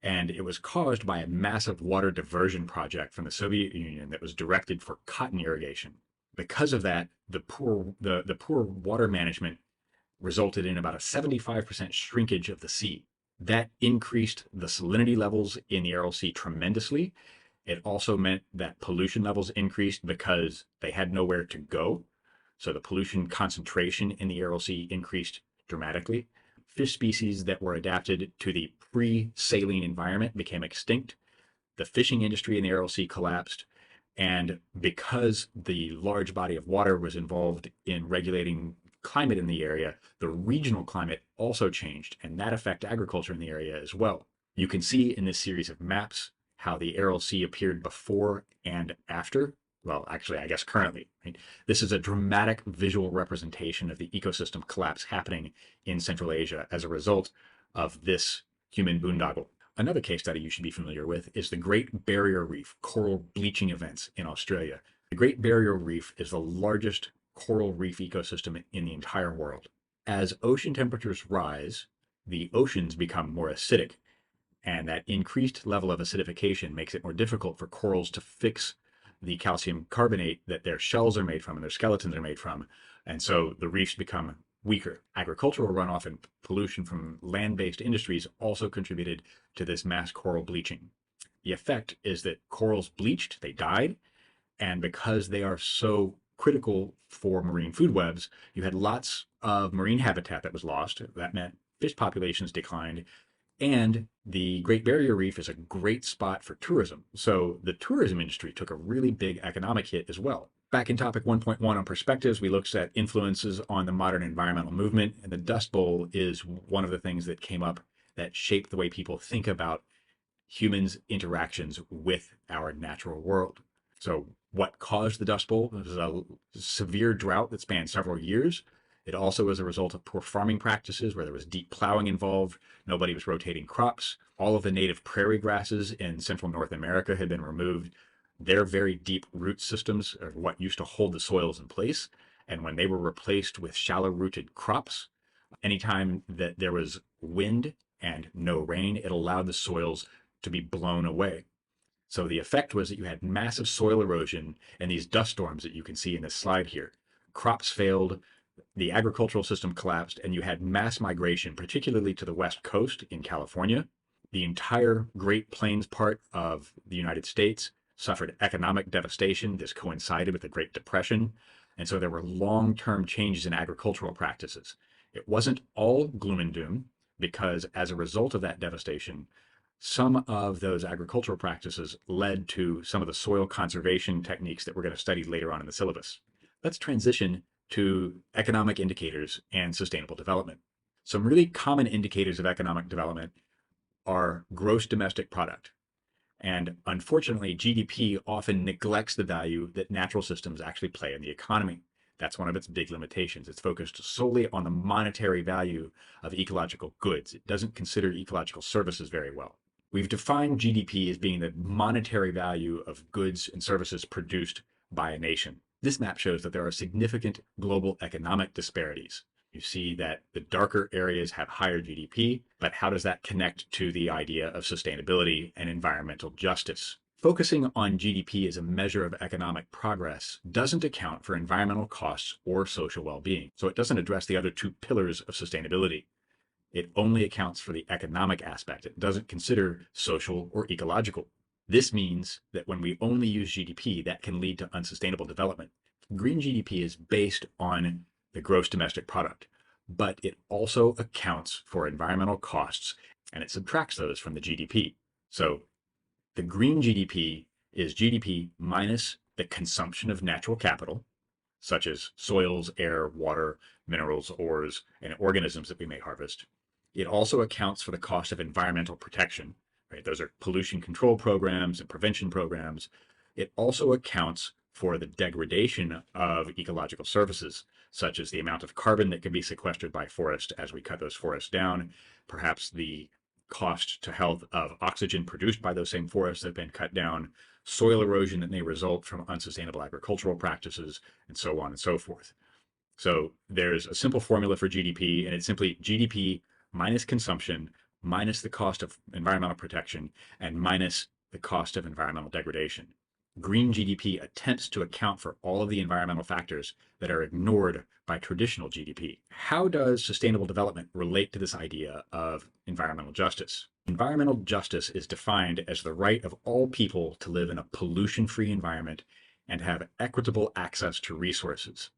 And it was caused by a massive water diversion project from the Soviet Union that was directed for cotton irrigation. Because of that, the poor water management resulted in about a 75% shrinkage of the sea. That increased the salinity levels in the Aral Sea tremendously. It also meant that pollution levels increased because they had nowhere to go. So the pollution concentration in the Aral Sea increased dramatically. Fish species that were adapted to the pre-saline environment became extinct. The fishing industry in the Aral Sea collapsed. And because the large body of water was involved in regulating climate in the area, the regional climate also changed, and that affected agriculture in the area as well. You can see in this series of maps how the Aral Sea appeared before and after. Well, actually, I guess currently. Right? This is a dramatic visual representation of the ecosystem collapse happening in Central Asia as a result of this human boondoggle. Another case study you should be familiar with is the Great Barrier Reef coral bleaching events in Australia. The Great Barrier Reef is the largest coral reef ecosystem in the entire world. As ocean temperatures rise, the oceans become more acidic, and that increased level of acidification makes it more difficult for corals to fix the calcium carbonate that their shells are made from and their skeletons are made from. And so the reefs become weaker. Agricultural runoff and pollution from land-based industries also contributed to this mass coral bleaching. The effect is that corals bleached, they died, and because they are so critical for marine food webs. You had lots of marine habitat that was lost. That meant fish populations declined. And the Great Barrier Reef is a great spot for tourism. So the tourism industry took a really big economic hit as well. Back in topic 1.1 on perspectives, we looked at influences on the modern environmental movement, and the Dust Bowl is one of the things that came up that shaped the way people think about humans' interactions with our natural world. So what caused the Dust Bowl? It was a severe drought that spanned several years. It also was a result of poor farming practices where there was deep plowing involved. Nobody was rotating crops. All of the native prairie grasses in central North America had been removed. Their very deep root systems are what used to hold the soils in place. And when they were replaced with shallow rooted crops, anytime that there was wind and no rain, it allowed the soils to be blown away. So the effect was that you had massive soil erosion and these dust storms that you can see in this slide here. Crops failed, the agricultural system collapsed, and you had mass migration, particularly to the West Coast in California. The entire Great Plains part of the United States suffered economic devastation. This coincided with the Great Depression. And so there were long-term changes in agricultural practices. It wasn't all gloom and doom, because as a result of that devastation, some of those agricultural practices led to some of the soil conservation techniques that we're going to study later on in the syllabus. Let's transition to economic indicators and sustainable development. Some really common indicators of economic development are gross domestic product. And unfortunately, GDP often neglects the value that natural systems actually play in the economy. That's one of its big limitations. It's focused solely on the monetary value of ecological goods. It doesn't consider ecological services very well. We've defined GDP as being the monetary value of goods and services produced by a nation. This map shows that there are significant global economic disparities. You see that the darker areas have higher GDP, but how does that connect to the idea of sustainability and environmental justice? Focusing on GDP as a measure of economic progress doesn't account for environmental costs or social well-being, so it doesn't address the other two pillars of sustainability. It only accounts for the economic aspect. It doesn't consider social or ecological. This means that when we only use GDP, that can lead to unsustainable development. Green GDP is based on the gross domestic product, but it also accounts for environmental costs and it subtracts those from the GDP. So the green GDP is GDP minus the consumption of natural capital, such as soils, air, water, minerals, ores, and organisms that we may harvest. It also accounts for the cost of environmental protection, right? Those are pollution control programs and prevention programs. It also accounts for the degradation of ecological services, such as the amount of carbon that can be sequestered by forest as we cut those forests down, perhaps the cost to health of oxygen produced by those same forests that have been cut down, soil erosion that may result from unsustainable agricultural practices, and so on and so forth. So there's a simple formula for GDP, and it's simply GDP minus consumption, minus the cost of environmental protection, and minus the cost of environmental degradation. Green GDP attempts to account for all of the environmental factors that are ignored by traditional GDP. How does sustainable development relate to this idea of environmental justice? Environmental justice is defined as the right of all people to live in a pollution-free environment and have equitable access to resources,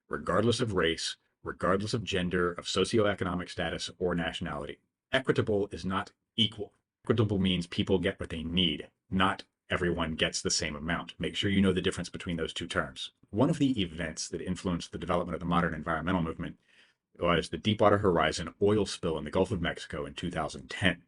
regardless of race, regardless of gender, of socioeconomic status, or nationality. Equitable is not equal. Equitable means people get what they need, not everyone gets the same amount. Make sure you know the difference between those two terms. One of the events that influenced the development of the modern environmental movement was the Deepwater Horizon oil spill in the Gulf of Mexico in 2010.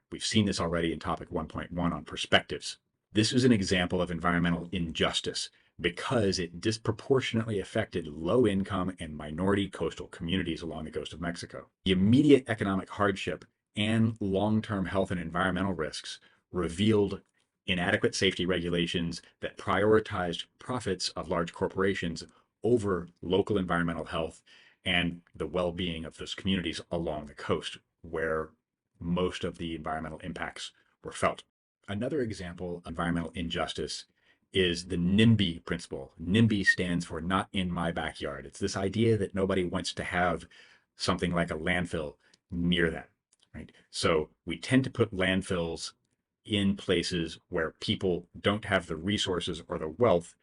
We've seen this already in topic 1.1 on perspectives. This was an example of environmental injustice because it disproportionately affected low-income and minority coastal communities along the coast of Mexico. The immediate economic hardship and long-term health and environmental risks revealed inadequate safety regulations that prioritized profits of large corporations over local environmental health and the well-being of those communities along the coast, where most of the environmental impacts were felt. Another example of environmental injustice is the NIMBY principle. NIMBY stands for not in my backyard. It's this idea that nobody wants to have something like a landfill near that, right? So we tend to put landfills in places where people don't have the resources or the wealth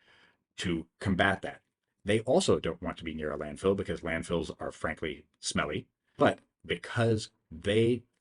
to combat that. They also don't want to be near a landfill because landfills are frankly smelly. But because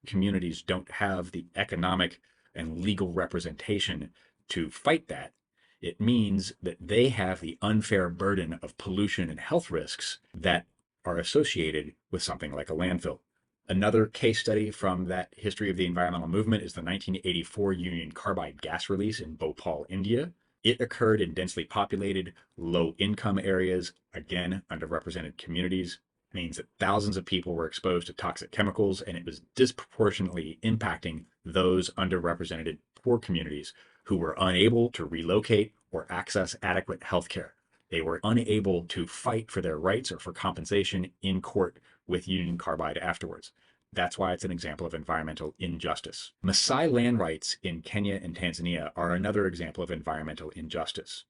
communities don't have the economic and legal representation to fight that, it means that they have the unfair burden of pollution and health risks that are associated with something like a landfill. Another case study from that history of the environmental movement is the 1984 Union Carbide gas release in Bhopal, India. It occurred in densely populated, low-income areas, again, underrepresented communities. It means that thousands of people were exposed to toxic chemicals, and it was disproportionately impacting those underrepresented poor communities who were unable to relocate or access adequate health care. They were unable to fight for their rights or for compensation in court with Union Carbide afterwards. That's why it's an example of environmental injustice. Maasai land rights in Kenya and Tanzania are another example of environmental injustice.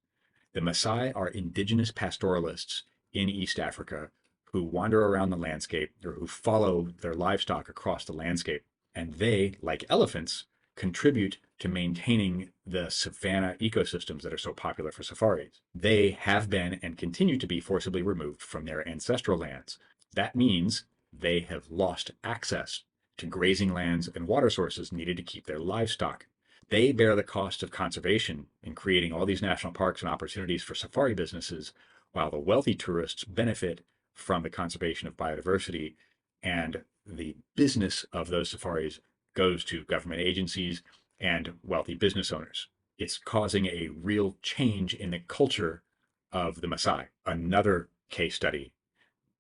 The Maasai are indigenous pastoralists in East Africa who wander around the landscape or who follow their livestock across the landscape. And they, like elephants, contribute to maintaining the savanna ecosystems that are so popular for safaris. They have been and continue to be forcibly removed from their ancestral lands. That means they have lost access to grazing lands and water sources needed to keep their livestock. They bear the cost of conservation in creating all these national parks and opportunities for safari businesses, while the wealthy tourists benefit from the conservation of biodiversity, and the business of those safaris goes to government agencies and wealthy business owners. It's causing a real change in the culture of the Maasai. Another case study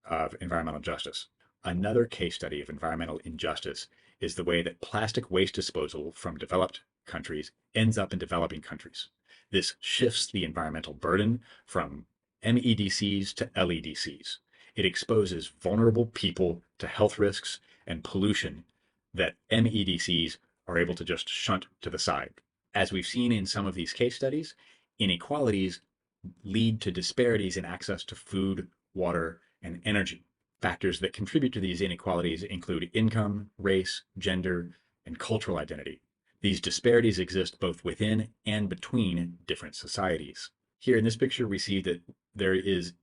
of environmental justice. Another case study of environmental injustice is the way that plastic waste disposal from developed countries ends up in developing countries. This shifts the environmental burden from MEDCs to LEDCs. It exposes vulnerable people to health risks and pollution that MEDCs are able to just shunt to the side. As we've seen in some of these case studies, inequalities lead to disparities in access to food, water, and energy. Factors that contribute to these inequalities include income, race, gender, and cultural identity. These disparities exist both within and between different societies. Here in this picture, we see that there is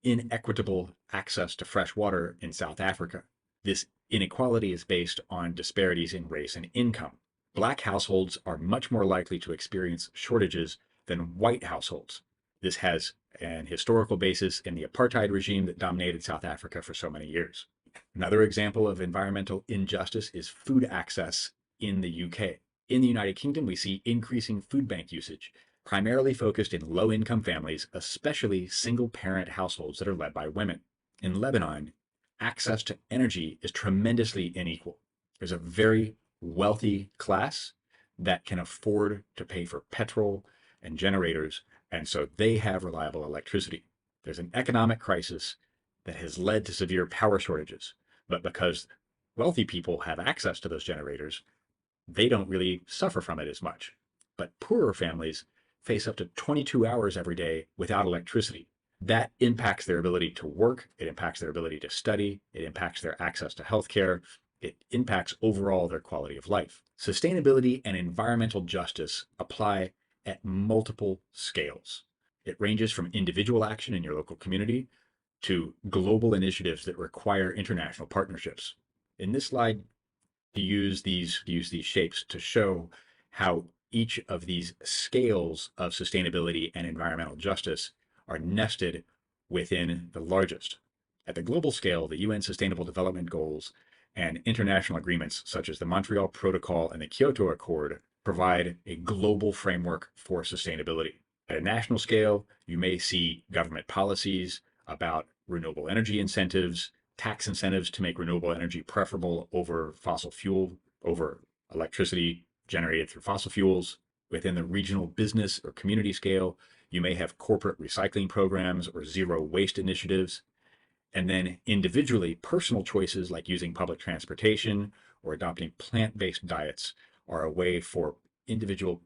inequitable access to fresh water in South Africa. This inequality is based on disparities in race and income. Black households are much more likely to experience shortages than white households. This has an historical basis in the apartheid regime that dominated South Africa for so many years. Another example of environmental injustice is food access in the UK. In the United Kingdom, we see increasing food bank usage, primarily focused in low-income families, especially single-parent households that are led by women. In Lebanon, access to energy is tremendously unequal. There's a very wealthy class that can afford to pay for petrol and generators, and so they have reliable electricity. There's an economic crisis that has led to severe power shortages, but because wealthy people have access to those generators, they don't really suffer from it as much. But poorer families face up to 22 hours every day without electricity. That impacts their ability to work, it impacts their ability to study, it impacts their access to healthcare, it impacts overall their quality of life. Sustainability and environmental justice apply at multiple scales. It ranges from individual action in your local community to global initiatives that require international partnerships. In this slide, you use these shapes to show how each of these scales of sustainability and environmental justice are nested within the largest. At the global scale, the UN Sustainable Development Goals and international agreements such as the Montreal Protocol and the Kyoto Accord provide a global framework for sustainability. At a national scale, you may see government policies about renewable energy incentives, tax incentives to make renewable energy preferable over fossil fuel, over electricity generated through fossil fuels. Within the regional business or community scale, you may have corporate recycling programs or zero waste initiatives. And then individually, personal choices like using public transportation or adopting plant-based diets are a way for individual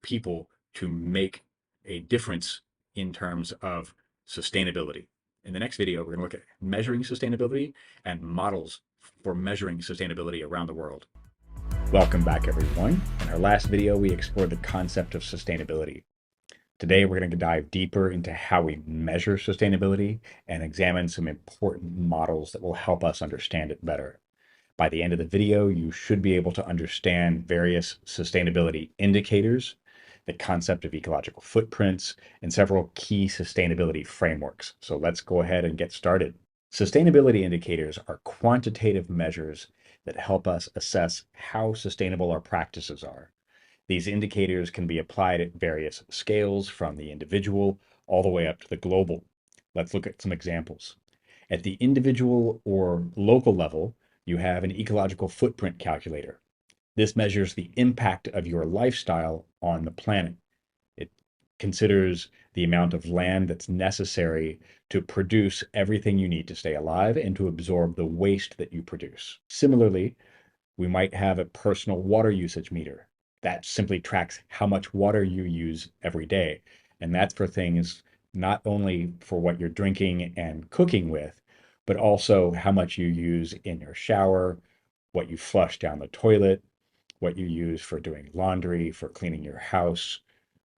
people to make a difference in terms of sustainability. In the next video, we're going to look at measuring sustainability and models for measuring sustainability around the world. Welcome back, everyone. In our last video, we explored the concept of sustainability. Today, we're going to dive deeper into how we measure sustainability and examine some important models that will help us understand it better. By the end of the video, you should be able to understand various sustainability indicators, the concept of ecological footprints, and several key sustainability frameworks. So let's go ahead and get started. Sustainability indicators are quantitative measures that help us assess how sustainable our practices are. These indicators can be applied at various scales from the individual all the way up to the global. Let's look at some examples. At the individual or local level, you have an ecological footprint calculator. This measures the impact of your lifestyle on the planet. It considers the amount of land that's necessary to produce everything you need to stay alive and to absorb the waste that you produce. Similarly, we might have a personal water usage meter that simply tracks how much water you use every day. And that's for things not only for what you're drinking and cooking with, but also how much you use in your shower, what you flush down the toilet, what you use for doing laundry, for cleaning your house,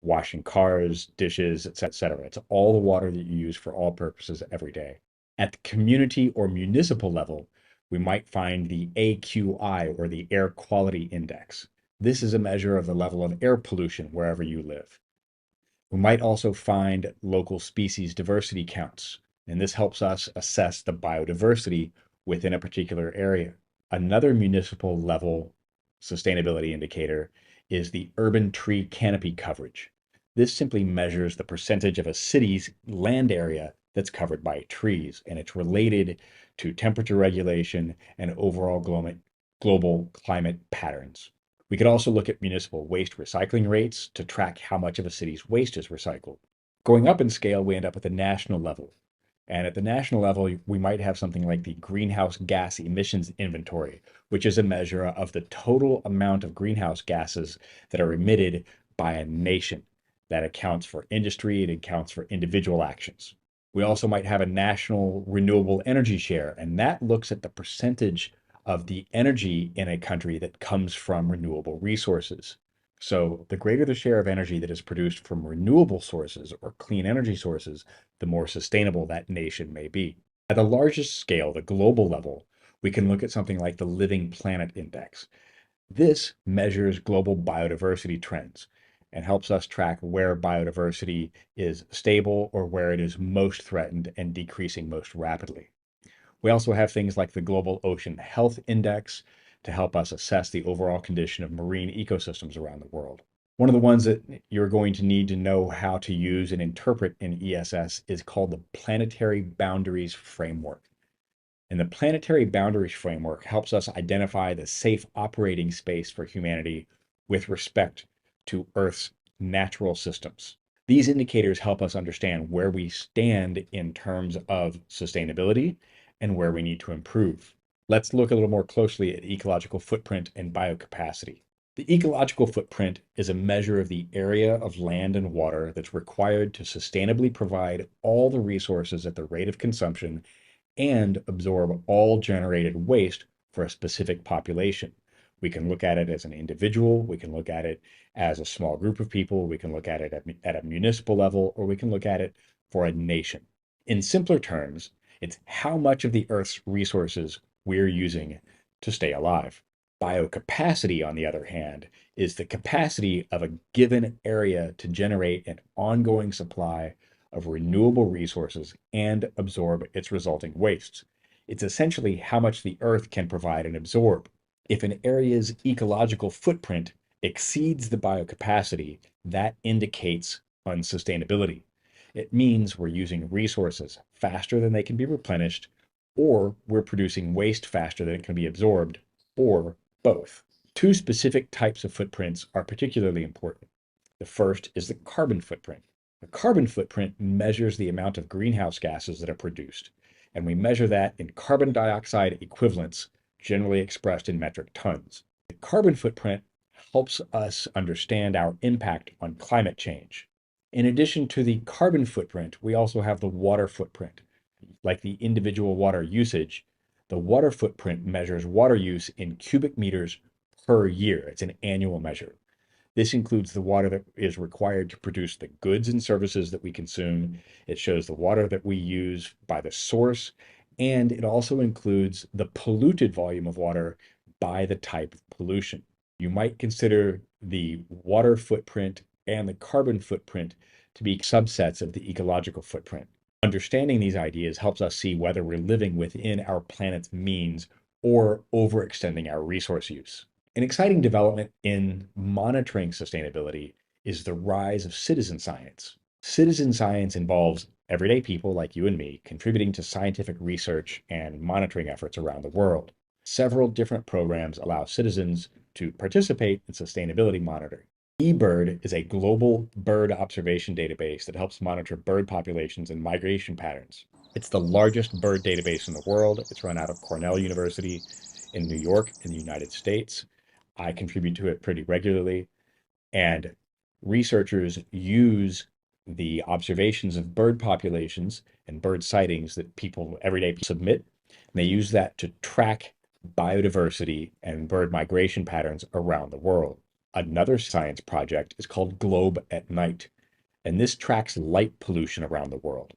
washing cars, dishes, etc. It's all the water that you use for all purposes every day. At the community or municipal level, we might find the AQI, or the Air Quality Index. This is a measure of the level of air pollution wherever you live. We might also find local species diversity counts, and this helps us assess the biodiversity within a particular area. Another municipal level sustainability indicator is the urban tree canopy coverage. This simply measures the percentage of a city's land area that's covered by trees, and it's related to temperature regulation and overall global climate patterns. We could also look at municipal waste recycling rates to track how much of a city's waste is recycled. Going up in scale, we end up at the national level. And at the national level, we might have something like the greenhouse gas emissions inventory, which is a measure of the total amount of greenhouse gases that are emitted by a nation. That accounts for industry, it accounts for individual actions. We also might have a national renewable energy share, and that looks at the percentage of the energy in a country that comes from renewable resources. So the greater the share of energy that is produced from renewable sources or clean energy sources, the more sustainable that nation may be. At the largest scale, the global level, we can look at something like the Living Planet Index. This measures global biodiversity trends and helps us track where biodiversity is stable or where it is most threatened and decreasing most rapidly. We also have things like the Global Ocean Health Index to help us assess the overall condition of marine ecosystems around the world. One of the ones that you're going to need to know how to use and interpret in ESS is called the Planetary Boundaries Framework. And the Planetary Boundaries Framework helps us identify the safe operating space for humanity with respect to Earth's natural systems. These indicators help us understand where we stand in terms of sustainability and where we need to improve. Let's look a little more closely at ecological footprint and biocapacity. The ecological footprint is a measure of the area of land and water that's required to sustainably provide all the resources at the rate of consumption and absorb all generated waste for a specific population. We can look at it as an individual, we can look at it as a small group of people, we can look at it at a municipal level, or we can look at it for a nation. In simpler terms, it's how much of the Earth's resources we're using to stay alive. Biocapacity, on the other hand, is the capacity of a given area to generate an ongoing supply of renewable resources and absorb its resulting wastes. It's essentially how much the Earth can provide and absorb. If an area's ecological footprint exceeds the biocapacity, that indicates unsustainability. It means we're using resources faster than they can be replenished, or we're producing waste faster than it can be absorbed, or both. Two specific types of footprints are particularly important. The first is the carbon footprint. The carbon footprint measures the amount of greenhouse gases that are produced, and we measure that in carbon dioxide equivalents, generally expressed in metric tons. The carbon footprint helps us understand our impact on climate change. In addition to the carbon footprint, we also have the water footprint. Like the individual water usage, the water footprint measures water use in cubic meters per year. It's an annual measure. This includes the water that is required to produce the goods and services that we consume. It shows the water that we use by the source, and it also includes the polluted volume of water by the type of pollution. You might consider the water footprint and the carbon footprint to be subsets of the ecological footprint. Understanding these ideas helps us see whether we're living within our planet's means or overextending our resource use. An exciting development in monitoring sustainability is the rise of citizen science. Citizen science involves everyday people like you and me contributing to scientific research and monitoring efforts around the world. Several different programs allow citizens to participate in sustainability monitoring. eBird is a global bird observation database that helps monitor bird populations and migration patterns. It's the largest bird database in the world. It's run out of Cornell University in New York in the United States. I contribute to it pretty regularly, and researchers use the observations of bird populations and bird sightings that people everyday submit, and they use that to track biodiversity and bird migration patterns around the world. Another science project is called Globe at Night, and this tracks light pollution around the world.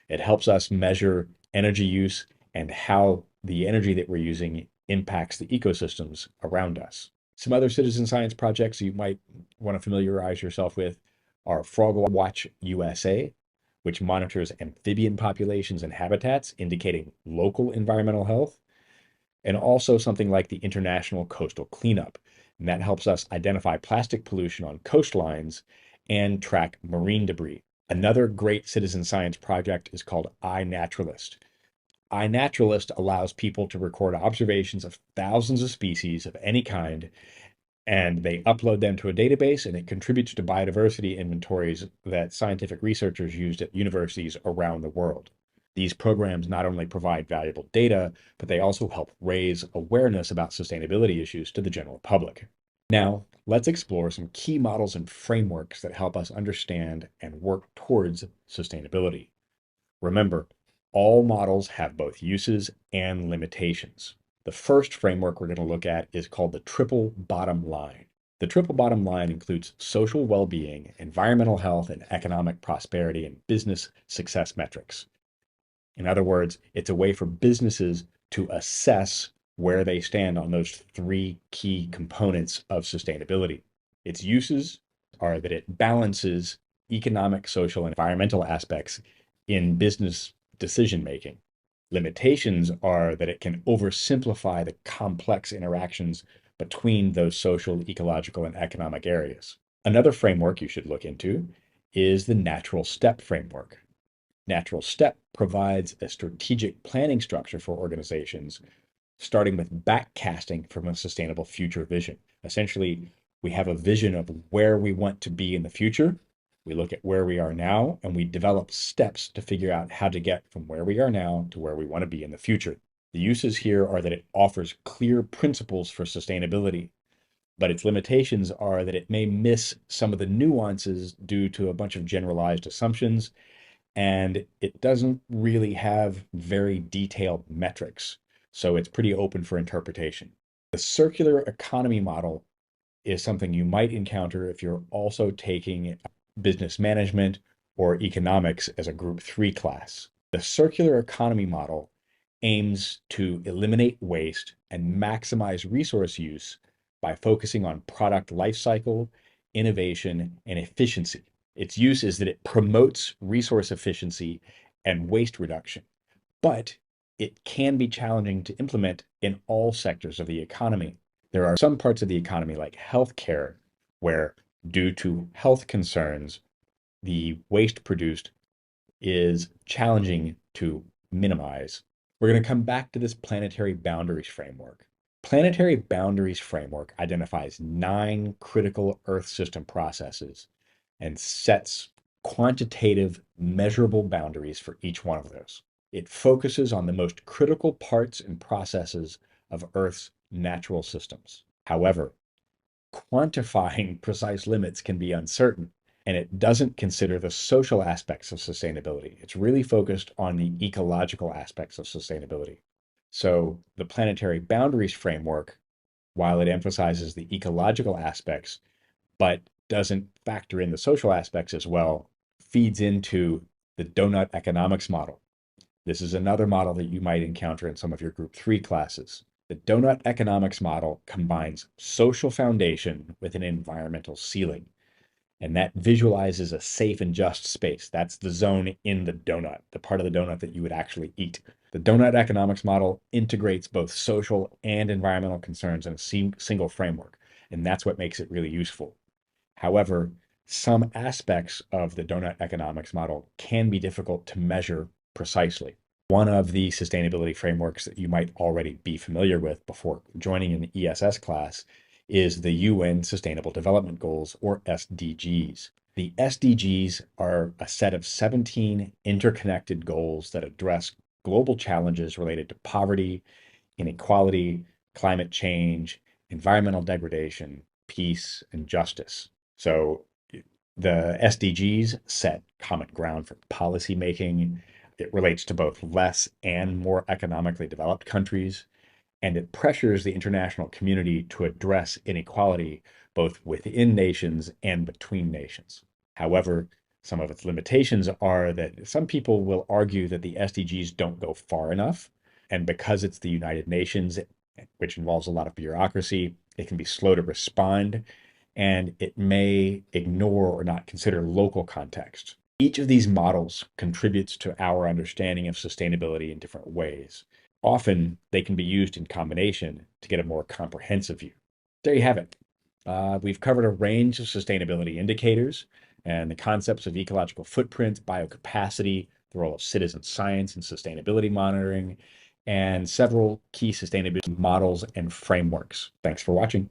It helps us measure energy use and how the energy that we're using impacts the ecosystems around us. Some other citizen science projects you might want to familiarize yourself with are Frog Watch USA, which monitors amphibian populations and habitats, indicating local environmental health, and also something like the International Coastal Cleanup. And that helps us identify plastic pollution on coastlines and track marine debris. Another great citizen science project is called iNaturalist. iNaturalist allows people to record observations of thousands of species of any kind, and they upload them to a database, and it contributes to biodiversity inventories that scientific researchers used at universities around the world. These programs not only provide valuable data, but they also help raise awareness about sustainability issues to the general public. Now, let's explore some key models and frameworks that help us understand and work towards sustainability. Remember, all models have both uses and limitations. The first framework we're going to look at is called the triple bottom line. The triple bottom line includes social well-being, environmental health, and economic prosperity and business success metrics. In other words, it's a way for businesses to assess where they stand on those three key components of sustainability. Its uses are that it balances economic, social, and environmental aspects in business decision making. Limitations are that it can oversimplify the complex interactions between those social, ecological, and economic areas. Another framework you should look into is the natural step framework. Natural step provides a strategic planning structure for organizations, starting with backcasting from a sustainable future vision. Essentially, we have a vision of where we want to be in the future. We look at where we are now, and we develop steps to figure out how to get from where we are now to where we want to be in the future. The uses here are that it offers clear principles for sustainability, but its limitations are that it may miss some of the nuances due to a bunch of generalized assumptions, and it doesn't really have very detailed metrics. So it's pretty open for interpretation. The circular economy model is something you might encounter if you're also taking business management or economics as a group 3 class. The circular economy model aims to eliminate waste and maximize resource use by focusing on product lifecycle, innovation, and efficiency. Its use is that it promotes resource efficiency and waste reduction, but it can be challenging to implement in all sectors of the economy. There are some parts of the economy, like healthcare, where due to health concerns, the waste produced is challenging to minimize. We're going to come back to this planetary boundaries framework. Planetary boundaries framework identifies 9 critical Earth system processes and sets quantitative, measurable boundaries for each one of those. It focuses on the most critical parts and processes of Earth's natural systems. However, quantifying precise limits can be uncertain, and it doesn't consider the social aspects of sustainability. It's really focused on the ecological aspects of sustainability. So the planetary boundaries framework, while it emphasizes the ecological aspects, but doesn't factor in the social aspects as well feeds into the donut economics model. This is another model that you might encounter in some of your group 3 classes. The donut economics model combines social foundation with an environmental ceiling, and that visualizes a safe and just space. That's the zone in the donut, the part of the donut that you would actually eat. The donut economics model integrates both social and environmental concerns in a single framework, and that's what makes it really useful. However, some aspects of the donut economics model can be difficult to measure precisely. One of the sustainability frameworks that you might already be familiar with before joining an ESS class is the UN Sustainable Development Goals, or SDGs. The SDGs are a set of 17 interconnected goals that address global challenges related to poverty, inequality, climate change, environmental degradation, peace, and justice. So the SDGs set common ground for policy making. It relates to both less and more economically developed countries, and it pressures the international community to address inequality both within nations and between nations. However, some of its limitations are that some people will argue that the SDGs don't go far enough, and because it's the United Nations, which involves a lot of bureaucracy, it can be slow to respond, and it may ignore or not consider local context. Each of these models contributes to our understanding of sustainability in different ways. Often, they can be used in combination to get a more comprehensive view. There you have it. We've covered a range of sustainability indicators and the concepts of ecological footprint, biocapacity, the role of citizen science in sustainability monitoring, and several key sustainability models and frameworks. Thanks for watching.